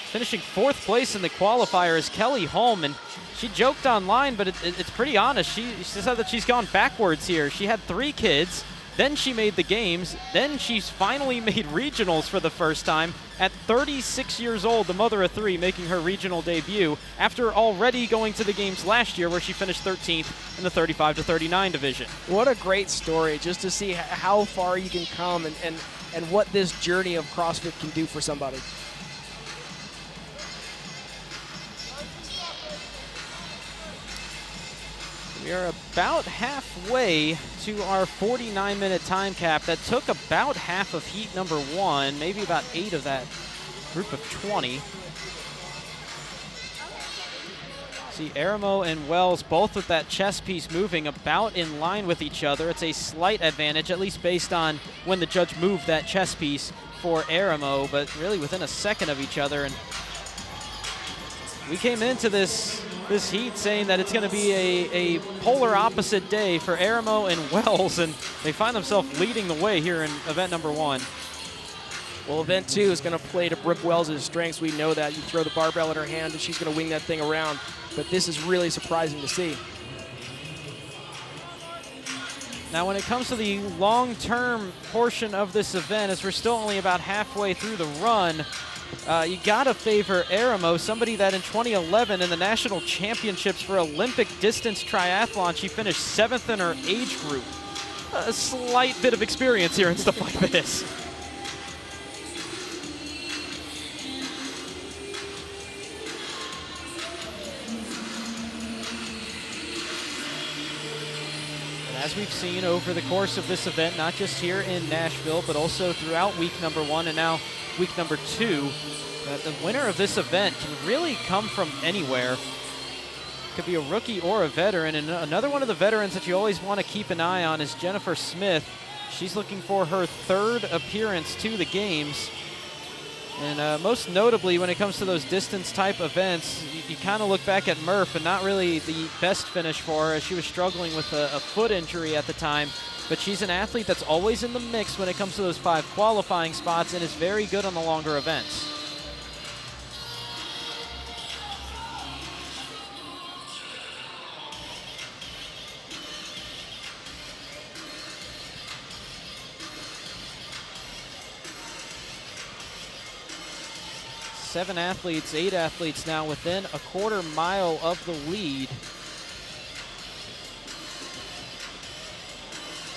finishing 4th place in the qualifier, is Kelly Holm. And she joked online, but it's pretty honest. She said that she's gone backwards here. She had 3 kids. Then she made the games. Then she's finally made regionals for the first time at 36 years old, the mother of 3, making her regional debut after already going to the games last year where she finished 13th in the 35 to 39 division. What a great story, just to see how far you can come and what this journey of CrossFit can do for somebody. We are about halfway to our 49-minute time cap. That took about half of heat number 1, maybe about 8 of that group of 20. See Aramo and Wells both with that chess piece moving about in line with each other. It's a slight advantage, at least based on when the judge moved that chess piece. for Aramo, but really within a second of each other. And we came into this heat saying that it's going to be a polar opposite day for Aramo and Wells, and they find themselves leading the way here in event number 1. Well, event 2 is going to play to Brooke Wells' strengths. We know that. You throw the barbell in her hand and she's going to wing that thing around. But this is really surprising to see. Now, when it comes to the long-term portion of this event, as we're still only about halfway through the run, you gotta favor Aramo, somebody that in 2011 in the national championships for Olympic distance triathlon, she finished 7th in her age group. A slight bit of experience here in stuff like this. As we've seen over the course of this event, not just here in Nashville, but also throughout week number 1 and now week number 2, that the winner of this event can really come from anywhere. Could be a rookie or a veteran. And another one of the veterans that you always want to keep an eye on is Jennifer Smith. She's looking for her 3rd appearance to the games. And most notably, when it comes to those distance type events, you kind of look back at Murph, and not really the best finish for her, as she was struggling with a foot injury at the time. But she's an athlete that's always in the mix when it comes to those 5 qualifying spots, and is very good on the longer events. Seven athletes, 8 athletes now within a quarter mile of the lead.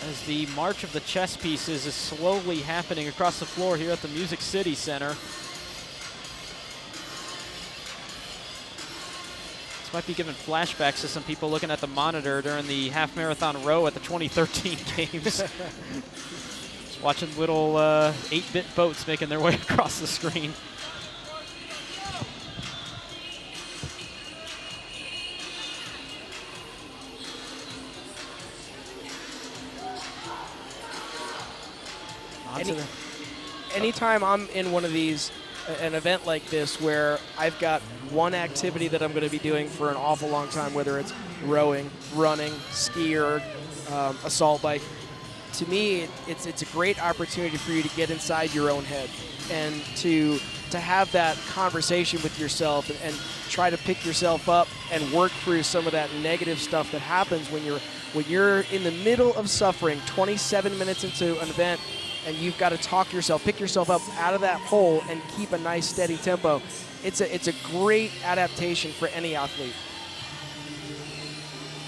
As the march of the chess pieces is slowly happening across the floor here at the Music City Center. This might be giving flashbacks to some people looking at the monitor during the half marathon row at the 2013 games. Just watching little 8-bit boats making their way across the screen. Anytime I'm in one of these, an event like this where I've got one activity that I'm going to be doing for an awful long time, whether it's rowing, running, ski, or assault bike, to me, it's a great opportunity for you to get inside your own head and to have that conversation with yourself and try to pick yourself up and work through some of that negative stuff that happens when you're in the middle of suffering, 27 minutes into an event, and you've got to pick yourself up out of that hole and keep a nice steady tempo. It's a great adaptation for any athlete.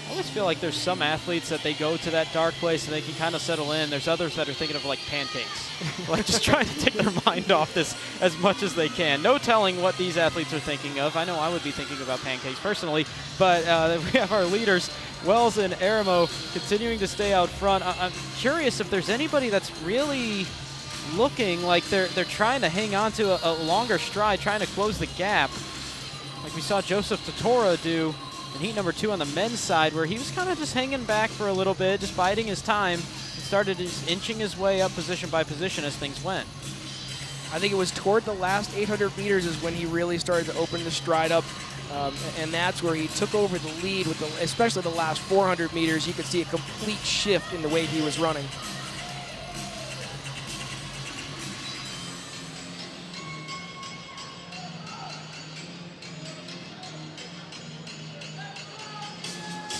I always feel like there's some athletes that they go to that dark place and they can kind of settle in. There's others that are thinking of like pancakes, like just trying to take their mind off this as much as they can. No telling what these athletes are thinking of. I know I would be thinking about pancakes personally, but we have our leaders, Wells and Aramo, continuing to stay out front. I'm curious if there's anybody that's really looking like they're trying to hang on to a longer stride, trying to close the gap, like we saw Joseph Totora do in heat number 2 on the men's side, where he was kind of just hanging back for a little bit, just biding his time, and started just inching his way up position by position as things went. I think it was toward the last 800 meters is when he really started to open the stride up, and that's where he took over the lead with especially the last 400 meters. You could see a complete shift in the way he was running.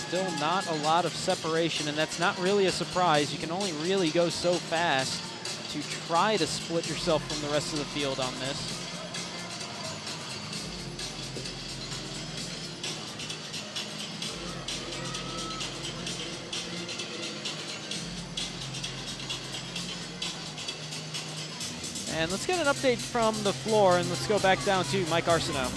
Still not a lot of separation, and that's not really a surprise. You can only really go so fast to try to split yourself from the rest of the field on this. And let's get an update from the floor, and let's go back down to Mike Arsenault.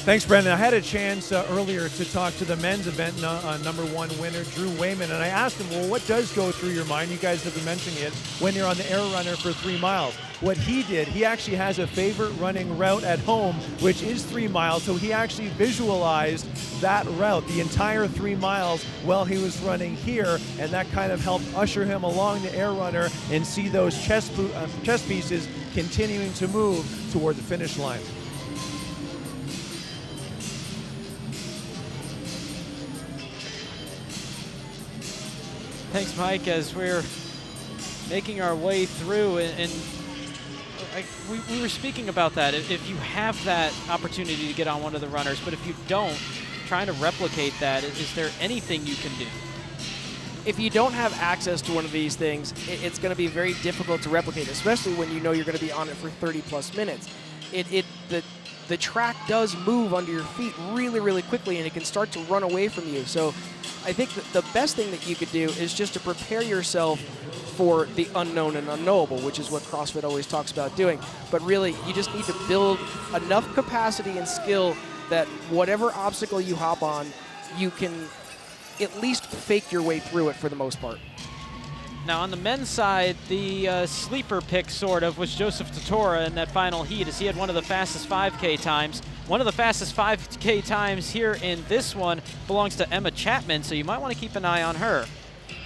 Thanks, Brendan. I had a chance earlier to talk to the men's event number 1 winner, Drew Wayman, and I asked him, well, what does go through your mind? You guys have been mentioning it when you're on the air runner for 3 miles. What he did, he actually has a favorite running route at home, which is 3 miles, so he actually visualized that route, the entire 3 miles, while he was running here, and that kind of helped usher him along the air runner and see those chess pieces continuing to move toward the finish line. Thanks, Mike, as we're making our way through, and we were speaking about that. If you have that opportunity to get on one of the runners, but if you don't, trying to replicate that, is there anything you can do? If you don't have access to one of these things, it's going to be very difficult to replicate, especially when you know you're going to be on it for 30-plus minutes. The track does move under your feet really, really quickly, and it can start to run away from you. So I think that the best thing that you could do is just to prepare yourself for the unknown and unknowable, which is what CrossFit always talks about doing. But really, you just need to build enough capacity and skill that whatever obstacle you hop on, you can at least fake your way through it for the most part. Now, on the men's side, the sleeper pick, sort of, was Joseph Totora in that final heat, as he had one of the fastest 5K times. One of the fastest 5K times here in this one belongs to Emma Chapman, so you might want to keep an eye on her.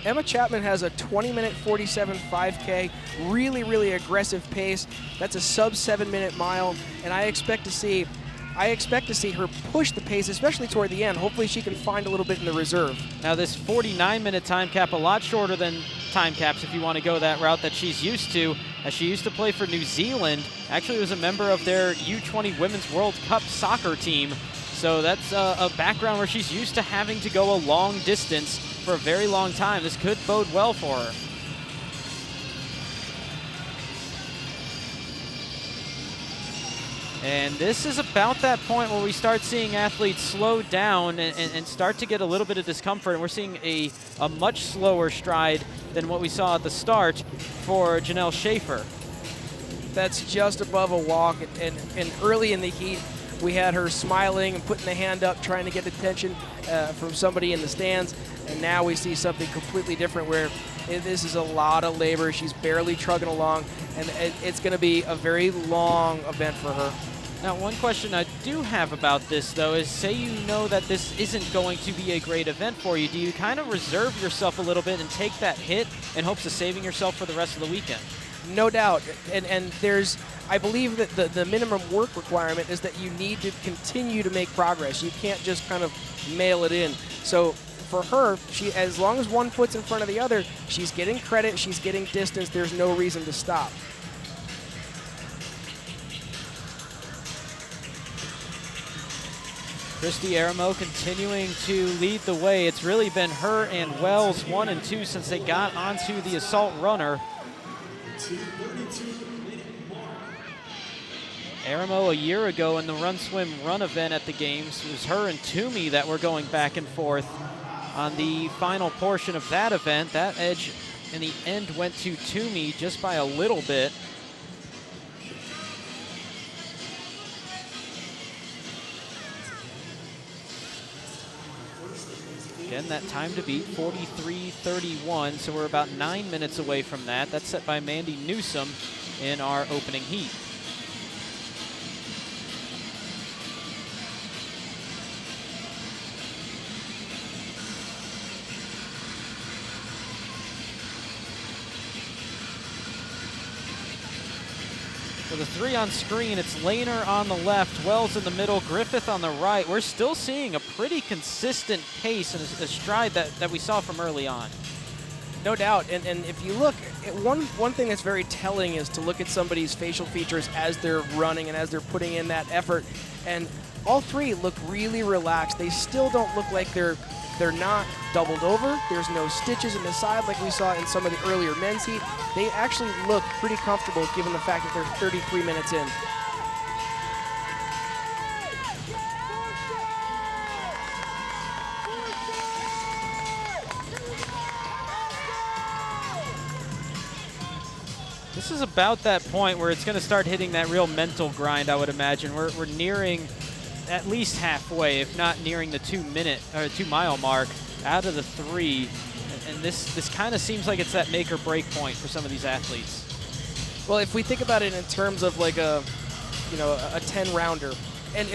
Emma Chapman has a 20-minute 47 5K, really, really aggressive pace. That's a sub-7-minute mile, and I expect to see her push the pace, especially toward the end. Hopefully she can find a little bit in the reserve. Now, this 49-minute time cap, a lot shorter than time caps if you want to go that route that she's used to, as she used to play for New Zealand. Actually was a member of their U20 Women's World Cup soccer team. So that's a background where she's used to having to go a long distance for a very long time. This could bode well for her. And this is about that point where we start seeing athletes slow down and start to get a little bit of discomfort. And we're seeing a much slower stride than what we saw at the start for Janelle Schaefer. That's just above a walk. And early in the heat, we had her smiling and putting the hand up, trying to get attention from somebody in the stands. And now we see something completely different where this is a lot of labor. She's barely trugging along, and it's going to be a very long event for her. Now, one question I do have about this, though, is say you know that this isn't going to be a great event for you. Do you kind of reserve yourself a little bit and take that hit in hopes of saving yourself for the rest of the weekend? No doubt. And there's, I believe that the minimum work requirement is that you need to continue to make progress. You can't just kind of mail it in. So for her, as long as one foot's in front of the other, she's getting credit, she's getting distance, there's no reason to stop. Christy Aramo continuing to lead the way. It's really been her and Wells 1 and 2 since they got onto the assault runner. Aramo a year ago in the run, swim, run event at the games, it was her and Toomey that were going back and forth on the final portion of that event. That edge in the end went to Toomey just by a little bit. Again, that time to beat, 43:31, so we're about 9 minutes away from that. That's set by Mandy Newsom in our opening heat. For the three on screen, it's Lehner on the left, Wells in the middle, Griffith on the right. We're still seeing a pretty consistent pace and a stride that we saw from early on. No doubt, and if you look, one thing that's very telling is to look at somebody's facial features as they're running and as they're putting in that effort. And all three look really relaxed. They still don't look like they're not doubled over. There's no stitches in the side like we saw in some of the earlier men's heat. They actually look pretty comfortable given the fact that they're 33 minutes in. This is about that point where it's going to start hitting that real mental grind, I would imagine. We're nearing at least halfway, if not nearing the 2 mile mark out of the 3. And this kind of seems like it's that make or break point for some of these athletes. Well, if we think about it in terms of like a 10 rounder and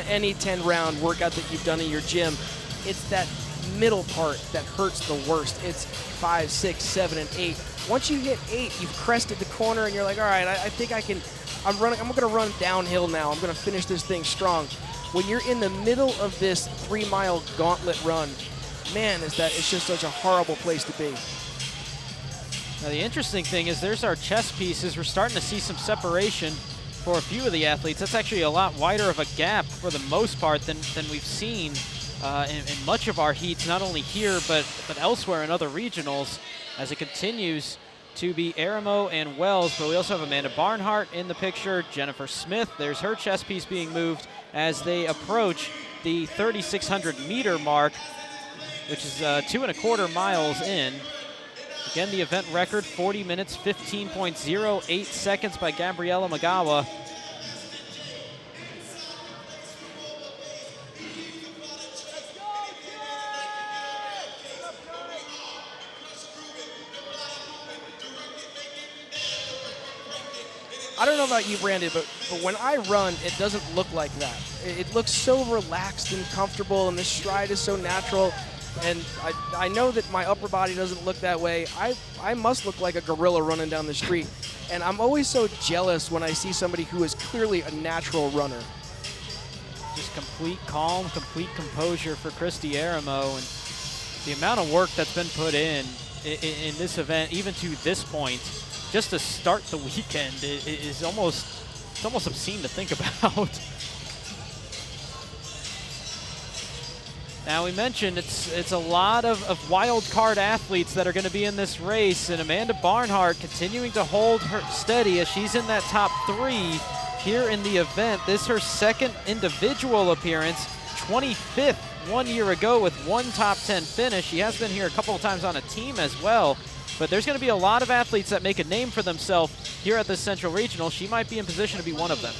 any 10 round workout that you've done in your gym, it's that middle part that hurts the worst. It's 5, 6, 7, and 8. Once you hit 8, you've crested the corner and you're like, all right, I think I can. I'm going to run downhill now. I'm going to finish this thing strong. When you're in the middle of this 3 mile gauntlet run, man, it's just such a horrible place to be. Now the interesting thing is there's our chest pieces. We're starting to see some separation for a few of the athletes. That's actually a lot wider of a gap for the most part than we've seen in much of our heats, not only here but elsewhere in other regionals, as it continues to be Aramo and Wells. But we also have Amanda Barnhart in the picture, Jennifer Smith. There's her chest piece being moved as they approach the 3,600 meter mark, which is 2.25 miles in. Again, the event record, 40 minutes, 15.08 seconds by Gabriella Magawa. I don't know about you, Brandon, but when I run, it doesn't look like that. It looks so relaxed and comfortable, and the stride is so natural. And I know that my upper body doesn't look that way. I must look like a gorilla running down the street. And I'm always so jealous when I see somebody who is clearly a natural runner. Just complete calm, complete composure for Christy Aramo. And the amount of work that's been put in this event, even to this point, just to start the weekend, is almost obscene to think about. Now, we mentioned it's a lot of wild card athletes that are going to be in this race, and Amanda Barnhart continuing to hold her steady as she's in that top 3 here in the event. This is her second individual appearance, 25th 1 year ago with 1 top 10 finish. She has been here a couple of times on a team as well, but there's going to be a lot of athletes that make a name for themselves here at the Central Regional. She might be in position to be one of them.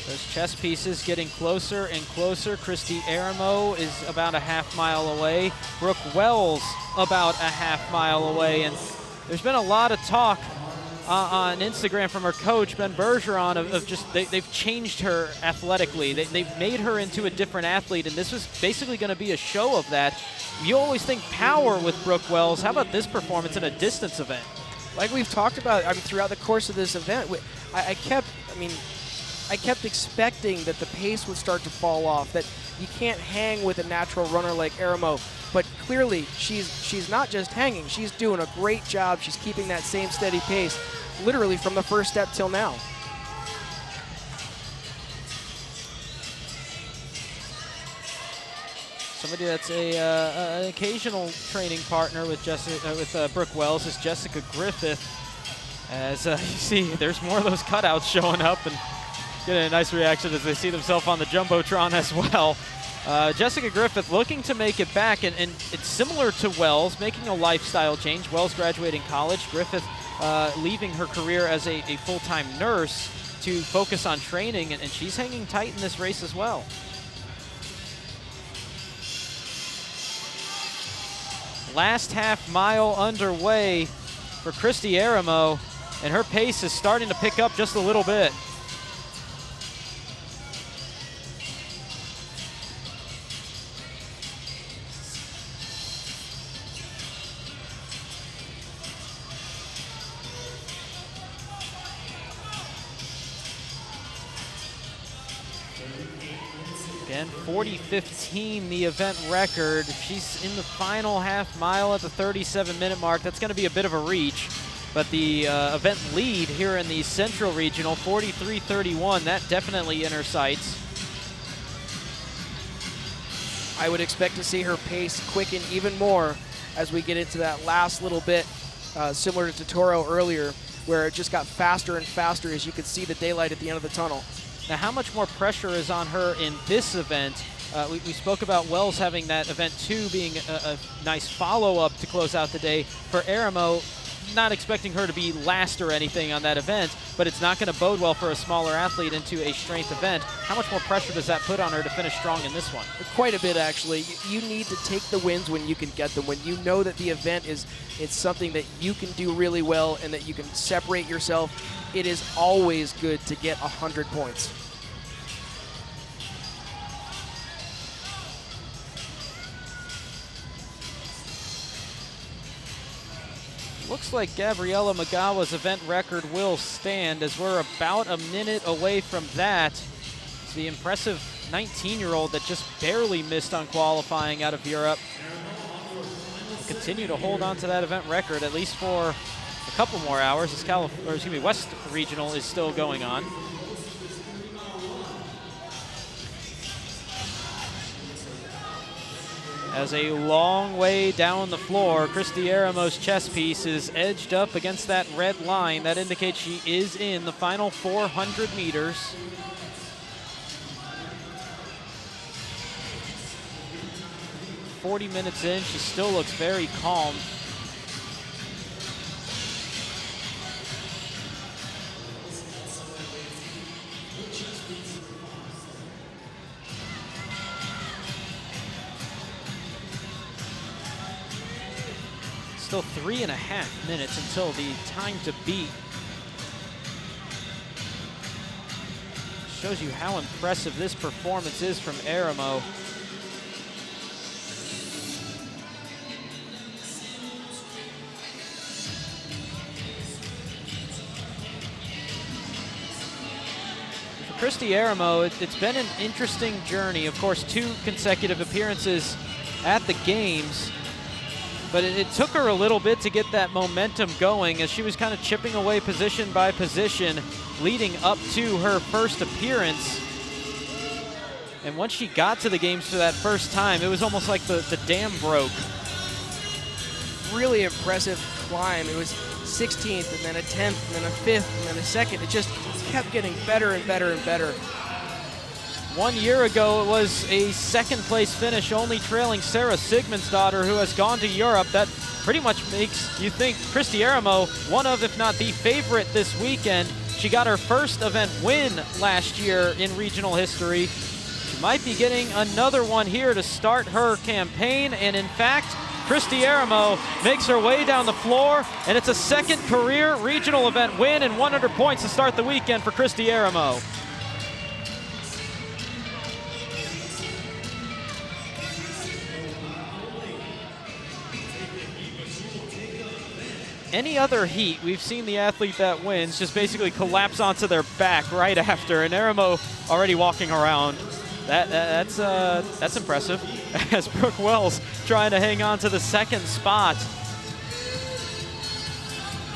Those chest pieces getting closer and closer. Christy Aramo is about a half mile away. Brooke Wells about a half mile away. And there's been a lot of talk on Instagram from her coach, Ben Bergeron, of just they've changed her athletically. They've made her into a different athlete, and this was basically going to be a show of that. You always think power with Brooke Wells. How about this performance in a distance event? Like we've talked about, throughout the course of this event, I kept expecting that the pace would start to fall off, that you can't hang with a natural runner like Aramo. But clearly, she's not just hanging. She's doing a great job. She's keeping that same steady pace, literally from the first step till now. Somebody that's an occasional training partner with Brooke Wells is Jessica Griffith. As you see, there's more of those cutouts showing up, and getting a nice reaction as they see themselves on the Jumbotron as well. Jessica Griffith looking to make it back, and it's similar to Wells, making a lifestyle change. Wells graduating college, Griffith leaving her career as a full-time nurse to focus on training, and she's hanging tight in this race as well. Last half mile underway for Christy Aramo, and her pace is starting to pick up just a little bit. Again, 40:15, the event record. She's in the final half mile at the 37-minute mark. That's going to be a bit of a reach, but the event lead here in the Central Regional, 43:31, that definitely in her sights. I would expect to see her pace quicken even more as we get into that last little bit, similar to Toro earlier, where it just got faster and faster as you could see the daylight at the end of the tunnel. Now, how much more pressure is on her in this event? We spoke about Wells having that event 2 being a nice follow-up to close out the day. For Aramo, not expecting her to be last or anything on that event, but it's not going to bode well for a smaller athlete into a strength event. How much more pressure does that put on her to finish strong in this one? Quite a bit, actually. You need to take the wins when you can get them, when you know that the event it's something that you can do really well and that you can separate yourself. It is always good to get 100 points. Looks like Gabriella Magawa's event record will stand, as we're about a minute away from that. It's the impressive 19-year-old that just barely missed on qualifying out of Europe. Continue to hold on to that event record, at least for a couple more hours, as West Regional is still going on. As a long way down the floor, Christy Aramo's chess piece is edged up against that red line. That indicates she is in the final 400 meters. "40 minutes in, she still looks very calm. Still 3.5 minutes until the time to beat. Shows you how impressive this performance is from Aramo. For Christy Aramo, it's been an interesting journey. Of course, 2 consecutive appearances at the games. But it took her a little bit to get that momentum going, as she was kind of chipping away position by position leading up to her first appearance. And once she got to the games for that first time, it was almost like the dam broke. Really impressive climb. It was 16th, and then a 10th, and then a 5th, and then a 2nd. It just kept getting better and better and better. 1 year ago, it was a 2nd place finish, only trailing Sarah Sigmundsdottir, who has gone to Europe. That pretty much makes you think Christy Aramo one of, if not the favorite this weekend. She got her first event win last year in regional history. She might be getting another one here to start her campaign. And in fact, Christy Aramo makes her way down the floor, and it's a 2nd career regional event win and 100 points to start the weekend for Christy Aramo. Any other heat, we've seen the athlete that wins just basically collapse onto their back right after, and Aramo already walking around. That's impressive. As Brooke Wells trying to hang on to the 2nd spot.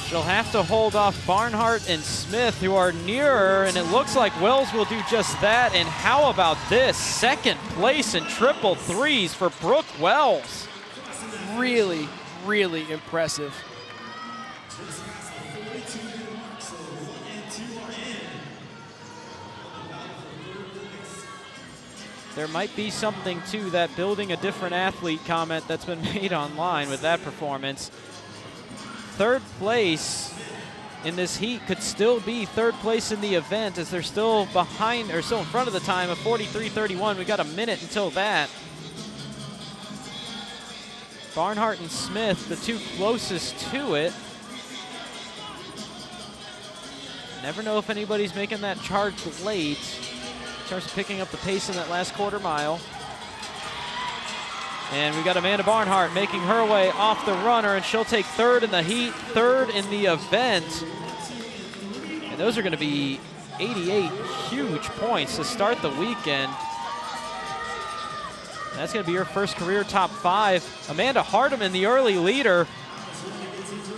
She'll have to hold off Barnhart and Smith, who are nearer, and it looks like Wells will do just that. And how about this? 2nd place in triple threes for Brooke Wells. Really, really impressive. There might be something to that building a different athlete comment that's been made online with that performance. 3rd place in this heat could still be 3rd place in the event, as they're still behind, or still in front of the time of 43:31. We got a minute until that. Barnhart and Smith, the 2 closest to it. Never know if anybody's making that charge late. Starts picking up the pace in that last quarter mile. And we got Amanda Barnhart making her way off the runner, and she'll take 3rd in the heat, 3rd in the event. And those are going to be 88 huge points to start the weekend. That's going to be her first career top 5. Amanda Hardiman, the early leader,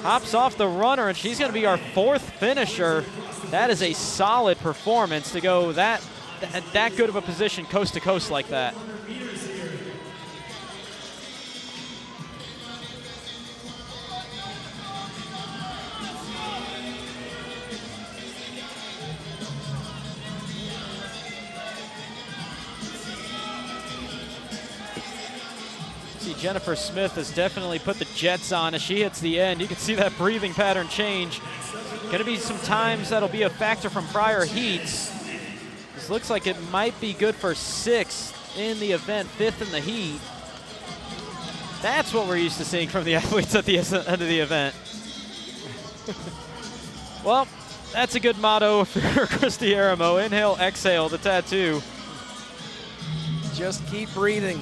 hops off the runner, and she's going to be our 4th finisher. That is a solid performance to go that good of a position coast to coast like that. Jennifer Smith has definitely put the jets on as she hits the end. You can see that breathing pattern change. Going to be some times that'll be a factor from prior heats. This looks like it might be good for 6th in the event, 5th in the heat. That's what we're used to seeing from the athletes at the end of the event. Well, that's a good motto for Christy Aramo. Inhale, exhale, the tattoo. Just keep breathing.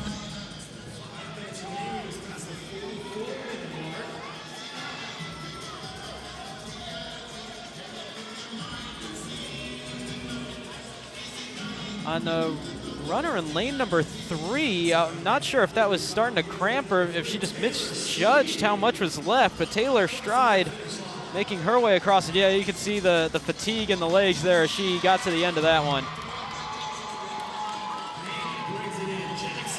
On the runner in lane number 3, I'm not sure if that was starting to cramp or if she just misjudged how much was left, but Taylor Stride making her way across it. Yeah, you can see the fatigue in the legs there as she got to the end of that one.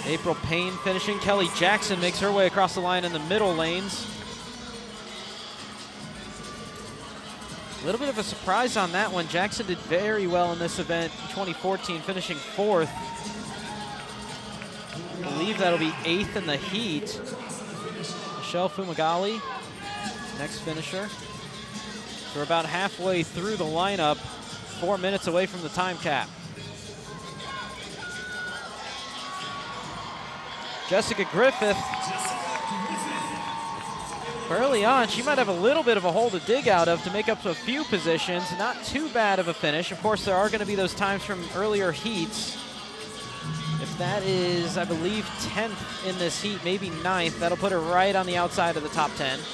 April Payne finishing. Kelly Jackson makes her way across the line in the middle lanes. A little bit of a surprise on that one. Jackson did very well in this event in 2014, finishing 4th. I believe that'll be 8th in the heat. Michelle Fumagalli, next finisher. So we're about halfway through the lineup, 4 minutes away from the time cap. Jessica Griffith, early on, she might have a little bit of a hole to dig out of to make up a few positions. Not too bad of a finish. Of course, there are going to be those times from earlier heats. If that is, I believe, 10th in this heat, maybe 9th, that'll put her right on the outside of the top 10. That's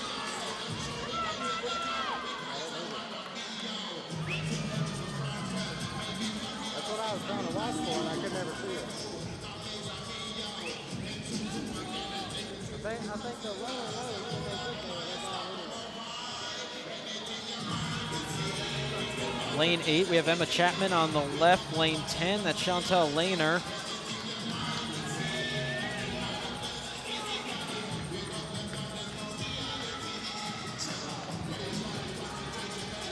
what I was trying to watch for, and I could never see it. I think the lower Lane 8, we have Emma Chapman on the left. Lane 10, that's Chantal Lehner.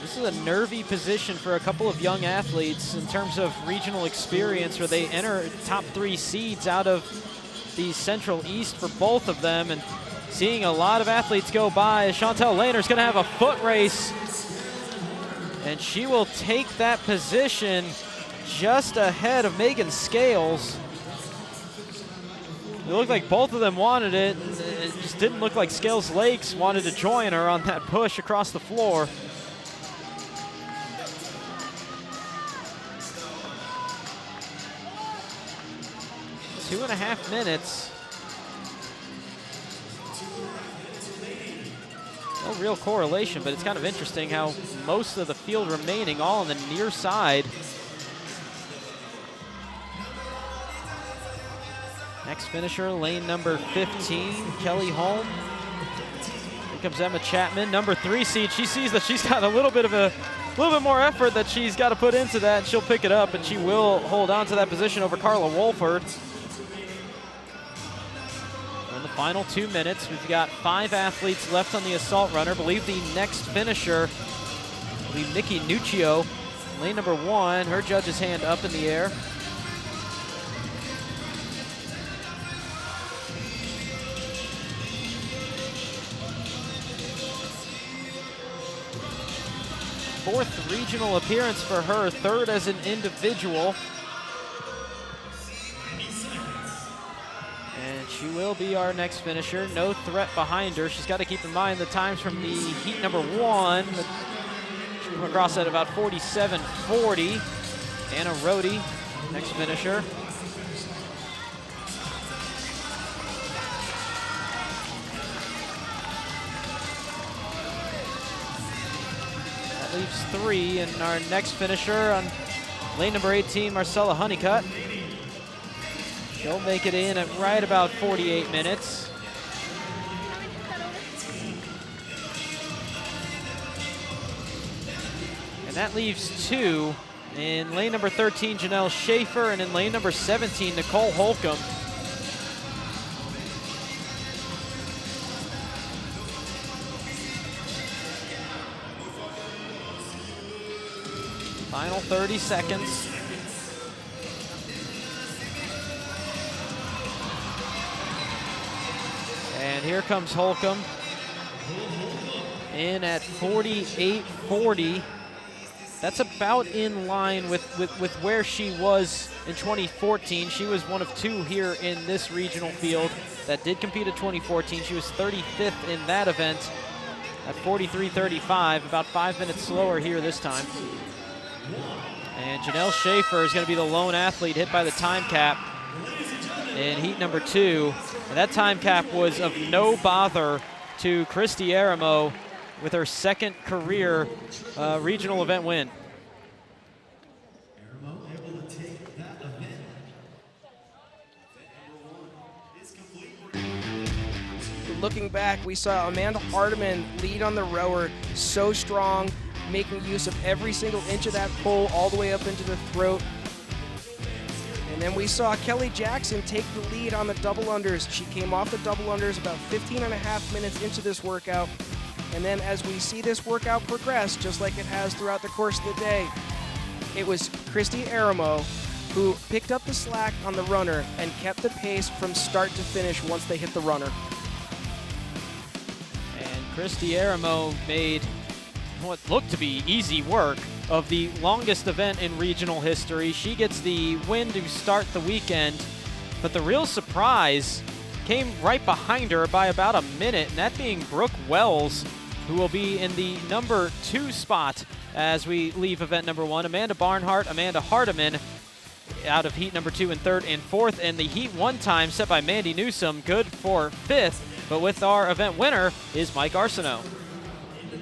This is a nervy position for a couple of young athletes in terms of regional experience, where they enter top 3 seeds out of the Central East for both of them, and seeing a lot of athletes go by. Chantal Lehner is going to have a foot race, and she will take that position just ahead of Megan Scales. It looked like both of them wanted it. It just didn't look like Scales Lakes wanted to join her on that push across the floor. Two and a half minutes. No real correlation, but it's kind of interesting how most of the field remaining all on the near side. Next finisher, lane number 15, Kelly Holm. Here comes Emma Chapman, number 3 seed. She sees that she's got a little bit more effort that she's got to put into that, and she'll pick it up, and she will hold on to that position over Karla Walford. In the final 2 minutes, we've got 5 athletes left on the assault runner. I believe the next finisher will be Nikki Nuccio, lane number 1. Her judge's hand up in the air. Fourth regional appearance for her, 3rd as an individual. And she will be our next finisher. No threat behind her. She's got to keep in mind the times from the heat number 1. She came across at about 47:40. Anna Rohde, next finisher. That leaves 3, and our next finisher on lane number 18, Marcela Honeycutt. She'll make it in at right about 48 minutes. And that leaves 2. In lane number 13, Janelle Schaefer, and in lane number 17, Nichole Holcomb. Final 30 seconds. And here comes Holcomb in at 48.40. That's about in line with where she was in 2014. She was one of 2 here in this regional field that did compete at 2014. She was 35th in that event at 43.35, about 5 minutes slower here this time. And Janelle Schaefer is going to be the lone athlete hit by the time cap in heat number 2. And that time cap was of no bother to Christy Aramo with her second career regional event win. Looking back, we saw Amanda Hardiman lead on the rower, so strong, making use of every single inch of that pole all the way up into the throat. And then we saw Kelly Jackson take the lead on the double unders. She came off the double unders about 15.5 minutes into this workout. And then as we see this workout progress, just like it has throughout the course of the day, it was Christy Aramo who picked up the slack on the runner and kept the pace from start to finish once they hit the runner. Christy Aramo made what looked to be easy work of the longest event in regional history. She gets the win to start the weekend, but the real surprise came right behind her by about a minute, and that being Brooke Wells, who will be in the number 2 spot as we leave event number 1. Amanda Barnhart, Amanda Hardiman out of heat number 2 and 3rd and 4th, and the heat 1 time set by Mandy Newsome, good for 5th. But with our event winner is Mike Arsenault.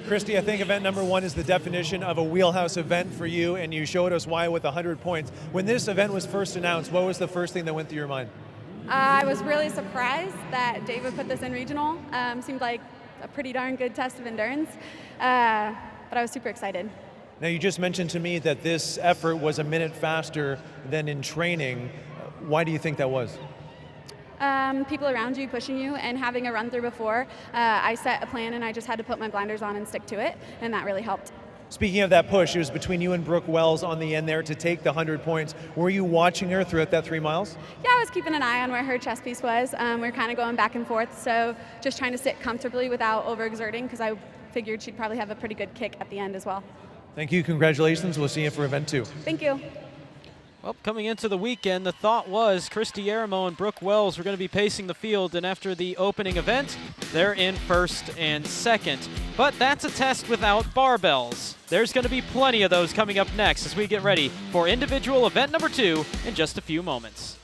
Christy, I think event number 1 is the definition of a wheelhouse event for you, and you showed us why with 100 points. When this event was first announced, what was the first thing that went through your mind? I was really surprised that David put this in regional. Seemed like a pretty darn good test of endurance, but I was super excited. Now, you just mentioned to me that this effort was a minute faster than in training. Why do you think that was? People around you pushing you and having a run through before. I set a plan and I just had to put my blinders on and stick to it, and that really helped. Speaking of that push, it was between you and Brooke Wells on the end there to take the 100 points. Were you watching her throughout that 3 miles? Yeah, I was keeping an eye on where her chest piece was. We were kind of going back and forth, so just trying to sit comfortably without overexerting, because I figured she'd probably have a pretty good kick at the end as well. Thank you, congratulations. We'll see you for event 2. Thank you. Well, coming into the weekend, the thought was Christy Aramo and Brooke Wells were going to be pacing the field, and after the opening event, they're in 1st and 2nd. But that's a test without barbells. There's going to be plenty of those coming up next as we get ready for individual event number 2 in just a few moments.